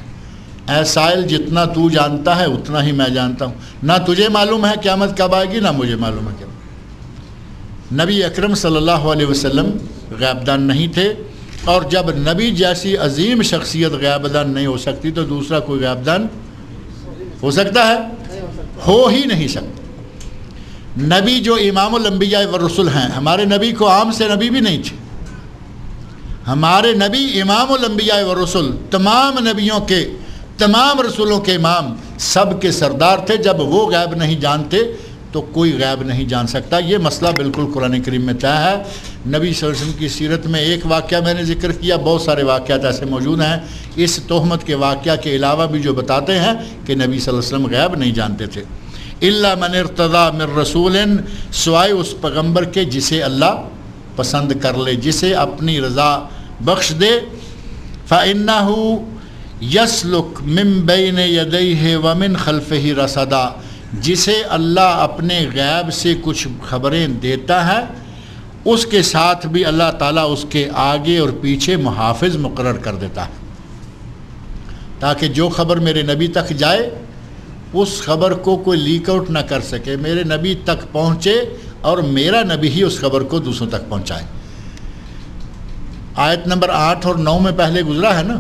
اے سائل جتنا تو جانتا ہے اتنا ہی میں جانتا ہوں، نہ تجھے معلوم ہے قیامت کب آئے گی، نہ مجھے معلوم ہے قیامت۔ نبی اکرم صلی اللہ علیہ وسلم غیب دان نہیں تھے، اور جب نبی جیسی عظیم شخصیت غیب دان نہیں ہو سکتی تو دوسرا کوئی غیب دان ہو سکتا ہے؟ ہو ہی نہیں سکتا۔ نبی جو امام الانبیاء والرسل ہیں، ہمارے نبی کو عام سے نبی بھی نہیں تھے، ہمارے نبی امام الانبیاء والرسل، تمام نبیوں کے، تمام رسولوں کے امام، سب کے سردار تھے۔ جب وہ غیب نہیں جانتے تو کوئی غیب نہیں جان سکتا۔ یہ مسئلہ بالکل قرآن کریم میں طے ہے۔ نبی صلی اللہ علیہ وسلم کی سیرت میں ایک واقعہ میں نے ذکر کیا، بہت سارے واقعات ایسے موجود ہیں اس تہمت کے واقعہ کے علاوہ بھی جو بتاتے ہیں کہ نبی صلی اللہ علیہ وسلم غیب نہیں جانتے تھے۔ الا من ارتضى من رسول، سوائے اس پیغمبر کے جسے اللہ پسند کر لے، جسے اپنی رضا بخش دے۔ فإنه يسلك من بين يديه ومن خلفه رصدا، جسے اللہ اپنے غیب سے کچھ خبریں دیتا ہے اس کے ساتھ بھی اللہ تعالیٰ اس کے آگے اور پیچھے محافظ مقرر کر دیتا ہے، تاکہ جو خبر میرے نبی تک جائے اس خبر کو کوئی لیک آؤٹ نہ کر سکے، میرے نبی تک پہنچے اور میرا نبی ہی اس خبر کو دوسروں تک پہنچائے۔ آیت نمبر 8 اور 9 میں پہلے گزرا ہے نا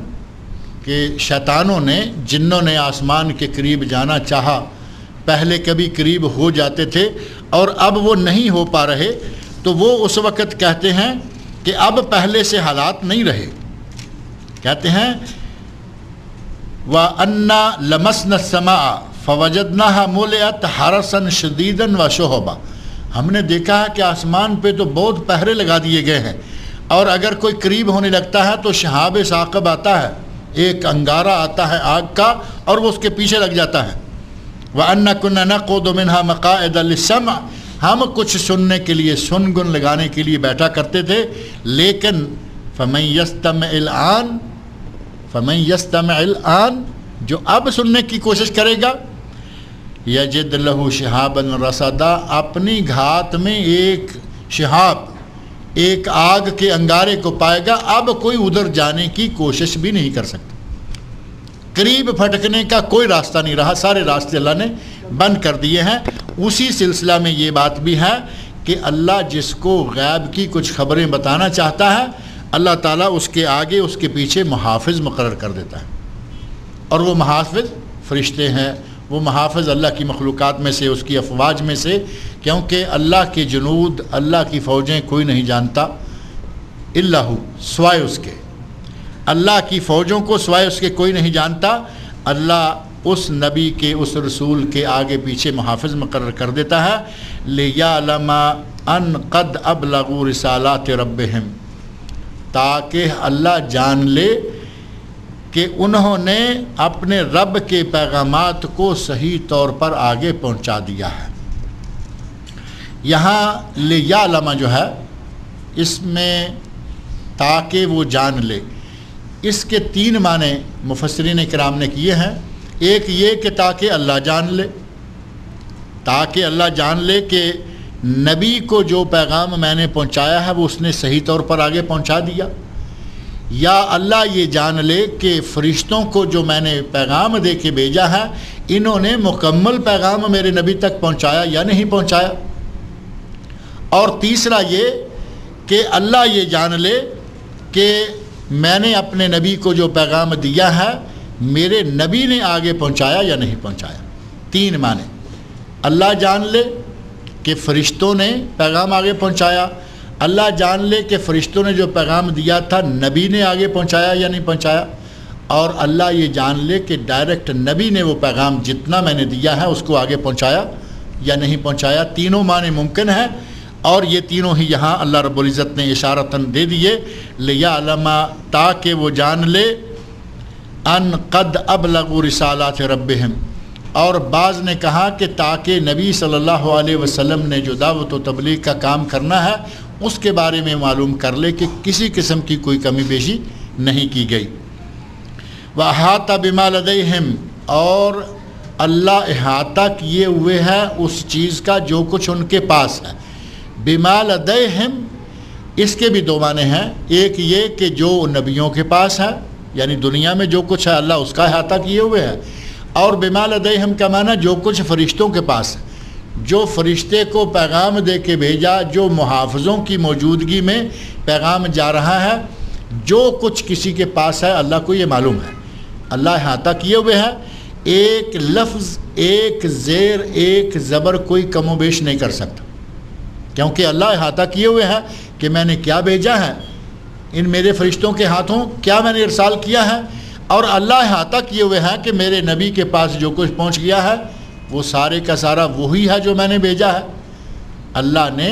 کہ شیطانوں نے، جنوں نے آسمان کے قریب جانا چاہا، پہلے کبھی قریب ہو جاتے تھے اور اب وہ نہیں ہو پا رہے، تو وہ اس وقت کہتے ہیں کہ اب پہلے سے حالات نہیں رہے، کہتے ہیں وَأَنَّا لَمَسْنَا السَّمَاءَ فَوَجَدْنَاهَا مُلِئَتْ حَرَسًا شَدِيدًا وَشُهُبًا، ہم نے دیکھا ہے کہ آسمان پہ تو بہت پہرے لگا دیے گئے ہیں، اور اگر کوئی قریب ہونے لگتا ہے تو شہاب ثاقب آتا ہے، ایک انگارہ آتا ہے آگ کا اور وہ اس کے پیچھے لگ جاتا ہے۔ وَأَنَّا كُنَّا نَقْعُدُ مِنْهَا مَقَاعِدَ لِلسَّمْعِ، ہم کچھ سننے کے لیے، سن گن لگانے کے لیے بیٹھا کرتے تھے، لیکن فَمَن يَسْتَمِعِ الْآنَ، فَمَن يَسْتَمِعِ الْآنَ، جو اب سننے کی کوشش کرے گا، یجد لہ شہابا رصدا، اپنی گھات میں ایک شہاب، ایک آگ کے انگارے کو پائے گا، اب کوئی ادھر جانے کی کوشش بھی نہیں کر سکتا، قریب پھٹکنے کا کوئی راستہ نہیں رہا، سارے راستے اللہ نے بند کر دیے ہیں۔ اسی سلسلہ میں یہ بات بھی ہے کہ اللہ جس کو غیب کی کچھ خبریں بتانا چاہتا ہے، اللہ تعالیٰ اس کے آگے اس کے پیچھے محافظ مقرر کر دیتا ہے، اور وہ محافظ فرشتے ہیں، وہ محافظ اللہ کی مخلوقات میں سے، اس کی افواج میں سے، کیونکہ اللہ کے جنود، اللہ کی فوجیں کوئی نہیں جانتا الا ہو، سوائے اس کے، اللہ کی فوجوں کو سوائے اس کے کوئی نہیں جانتا۔ اللہ اس نبی کے، اس رسول کے آگے پیچھے محافظ مقرر کر دیتا ہے، لِيَعْلَمَ أَنْ قَدْ أَبْلَغُوا رِسَالَاتِ رَبِّهِمْ، تاکہ اللہ جان لے کہ انہوں نے اپنے رب کے پیغامات کو صحیح طور پر آگے پہنچا دیا ہے۔ یہاں لِيَعْلَمَ جو ہے اس میں تاکہ وہ جان لے، اس کے 3 معنی مفسرین کرام نے کیے ہیں۔ ایک یہ کہ تاکہ اللہ جان لے، تاکہ اللہ جان لے کہ نبی کو جو پیغام میں نے پہنچایا ہے وہ اس نے صحیح طور پر آگے پہنچا دیا، یا اللہ یہ جان لے کہ فرشتوں کو جو میں نے پیغام دے کے بھیجا ہے انہوں نے مکمل پیغام میرے نبی تک پہنچایا یا نہیں پہنچایا، اور تیسرا یہ کہ اللہ یہ جان لے کہ میں نے اپنے نبی کو جو پیغام دیا ہے میرے نبی نے آگے پہنچایا یا نہیں پہنچایا۔ 3 معنی، اللہ جان لے کہ فرشتوں نے پیغام آگے پہنچایا، اللہ جان لے کہ فرشتوں نے جو پیغام دیا تھا نبی نے آگے پہنچایا یا نہیں پہنچایا، اور اللہ یہ جان لے کہ ڈائریکٹ نبی نے وہ پیغام جتنا میں نے دیا ہے اس کو آگے پہنچایا یا نہیں پہنچایا۔ تینوں معنی ممکن ہیں، اور یہ تینوں ہی یہاں اللہ رب العزت نے اشارتاً دے دیے، لِيَعْلَمَ، تاکہ وہ جان لے، ان قد ابلغوا رسالات ربہم، اور بعض نے کہا کہ تاکہ نبی صلی اللہ علیہ وسلم نے جو دعوت و تبلیغ کا کام کرنا ہے اس کے بارے میں معلوم کر لے کہ کسی قسم کی کوئی کمی بیشی نہیں کی گئی۔ وَأَحَاطَ بِمَا لَدَيْهِمْ، اور اللہ احاطہ کیے ہوئے ہے اس چیز کا جو کچھ ان کے پاس ہے۔ بِمَا لَدَيْهِمْ، اس کے بھی 2 معنی ہیں، ایک یہ کہ جو نبیوں کے پاس ہے، یعنی دنیا میں جو کچھ ہے اللہ اس کا احاطہ کیے ہوئے ہے، اور بِمَا لَدَيْهِمْ کا معنی جو کچھ فرشتوں کے پاس ہے، جو فرشتے کو پیغام دے کے بھیجا، جو محافظوں کی موجودگی میں پیغام جا رہا ہے، جو کچھ کسی کے پاس ہے اللہ کو یہ معلوم ہے. اللہ احاطہ کیے ہوئے ہے. ایک لفظ، ایک زیر، ایک زبر کوئی کم و بیش نہیں کر سکتا، کیونکہ اللہ احاطہ کیے ہوئے ہے کہ میں نے کیا بھیجا ہے، ان میرے فرشتوں کے ہاتھوں کیا میں نے ارسال کیا ہے. اور اللہ احاطہ کیے ہوئے ہیں کہ میرے نبی کے پاس جو کچھ پہنچ گیا ہے وہ سارے کا سارا وہی ہے جو میں نے بھیجا ہے. اللہ نے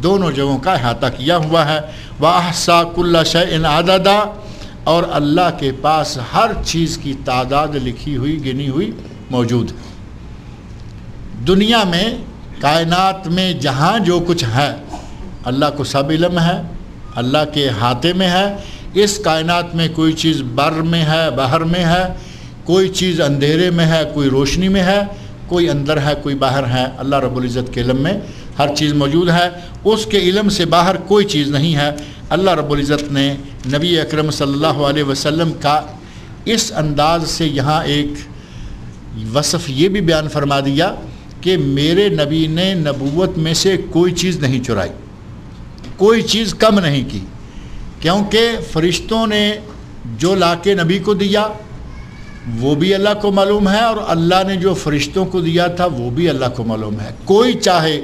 دونوں جگہوں کا احاطہ کیا ہوا ہے. وَأَحْصَىٰ كُلَّ شَيْءٍ عَدَدًا، اور اللہ کے پاس ہر چیز کی تعداد لکھی ہوئی، گنی ہوئی موجود ہے. دنیا میں، کائنات میں جہاں جو کچھ ہے اللہ کو سب علم ہے، اللہ کے احاطے میں ہے. اس کائنات میں کوئی چیز بر میں ہے، بحر میں ہے، کوئی چیز اندھیرے میں ہے، کوئی روشنی میں ہے، کوئی اندر ہے، کوئی باہر ہے. اللہ رب العزت کے علم میں ہر چیز موجود ہے. اس کے علم سے باہر کوئی چیز نہیں ہے. اللہ رب العزت نے نبی اکرم صلی اللہ علیہ وسلم کا اس انداز سے یہاں ایک وصف یہ بھی بیان فرما دیا کہ میرے نبی نے نبوت میں سے کوئی چیز نہیں چرائی، کوئی چیز کم نہیں کی، کیونکہ فرشتوں نے جو لا کے نبی کو دیا وہ بھی اللہ کو معلوم ہے، اور اللہ نے جو فرشتوں کو دیا تھا وہ بھی اللہ کو معلوم ہے. کوئی چاہے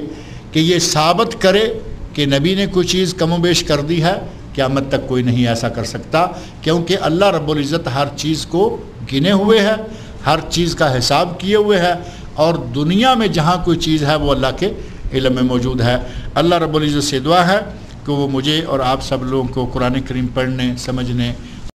کہ یہ ثابت کرے کہ نبی نے کوئی چیز کم و بیش کر دی ہے، قیامت تک کوئی نہیں ایسا کر سکتا، کیونکہ اللہ رب العزت ہر چیز کو گنے ہوئے ہے، ہر چیز کا حساب کیے ہوئے ہے، اور دنیا میں جہاں کوئی چیز ہے وہ اللہ کے علم میں موجود ہے. اللہ رب العزت سے دعا ہے کہ وہ مجھے اور آپ سب لوگوں کو قرآن کریم پڑھنے، سمجھنے